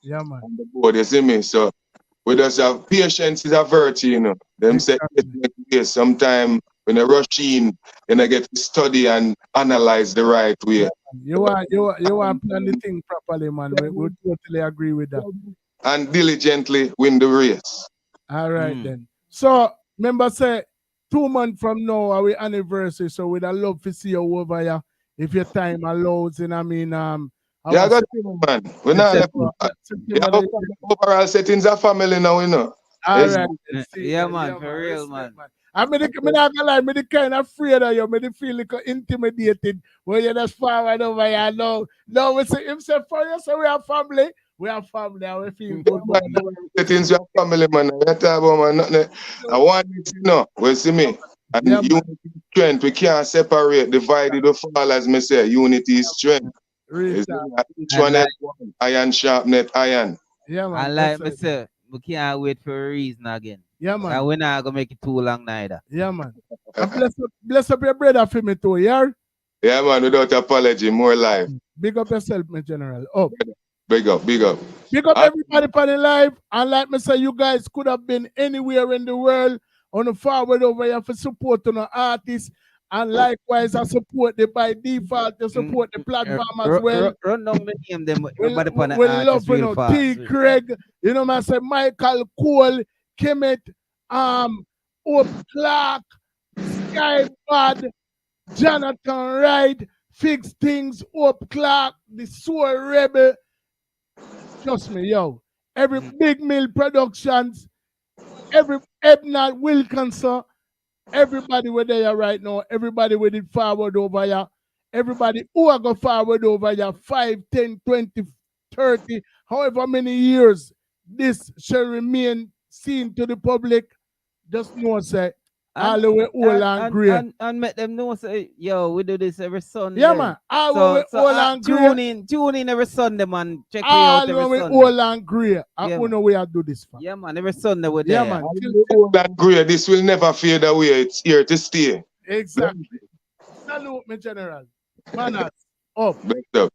Yeah, man. On the board, you see me? So we just have patience is a virtue, you know. Them say sometimes when you rush in, then I get to study and analyze the right way. You want to plan the thing properly, man. We totally agree with that. And diligently win the race. All right then. So remember say 2 months from now our anniversary. So we'd love to see you over here if your time allows. And I mean I got you, man. We're not overall settings are family now, you know. All right. Yeah, man, for real, man. I'm not gonna lie, I'm kind of afraid of you. I feel like intimidated when you're just forward over here. No, we say him say for you, so we are family. We are family and we feel good. Settings, we are family, man. I talk about man, nothing. I want you to know, we see me. And unity is strength. We can't separate, divide it, fall, as me say. Unity is strength. Each one is iron sharpness, iron. Yeah, man. And like me say, we can't wait for a reason again. Yeah, man. And we're not gonna make it too long neither. Yeah, man. Bless up your brother for me too, yeah? Yeah, man, without apology, more life. Big up yourself, my general. Oh. Big up, big up. Big up everybody for the live. And like me say, you guys could have been anywhere in the world on the forward over here for support on the artists. And likewise, I support them by default. To support the platform as well. Run down the name them. We love, you know, T. Craig, you know, I say Michael Cole, Kemet, Hope Clark, Sky Bad, Jonathan Wright, Fix Things, Hope Clark, the Soul Rebel. Trust me, yo. Every Big Mill Productions, every Ebner Wilkinson, everybody were there right now. Everybody with it forward over here. everybody who are going forward over your 5, 10, 20, 30, however many years this shall remain seen to the public, just know, say, all the way old and grey. And make them know, say, yo, we do this every Sunday. Yeah, man. All the way old and grey. Tune in every Sunday, man. Check me all out every the way Sunday. old and grey. I Yeah, don't know where I do this for. Yeah, man. Every Sunday we're Yeah, there. man. Old and grey, this will never fade away. It's here to stay. Exactly. Salute me, General. Manners up. Blessed up.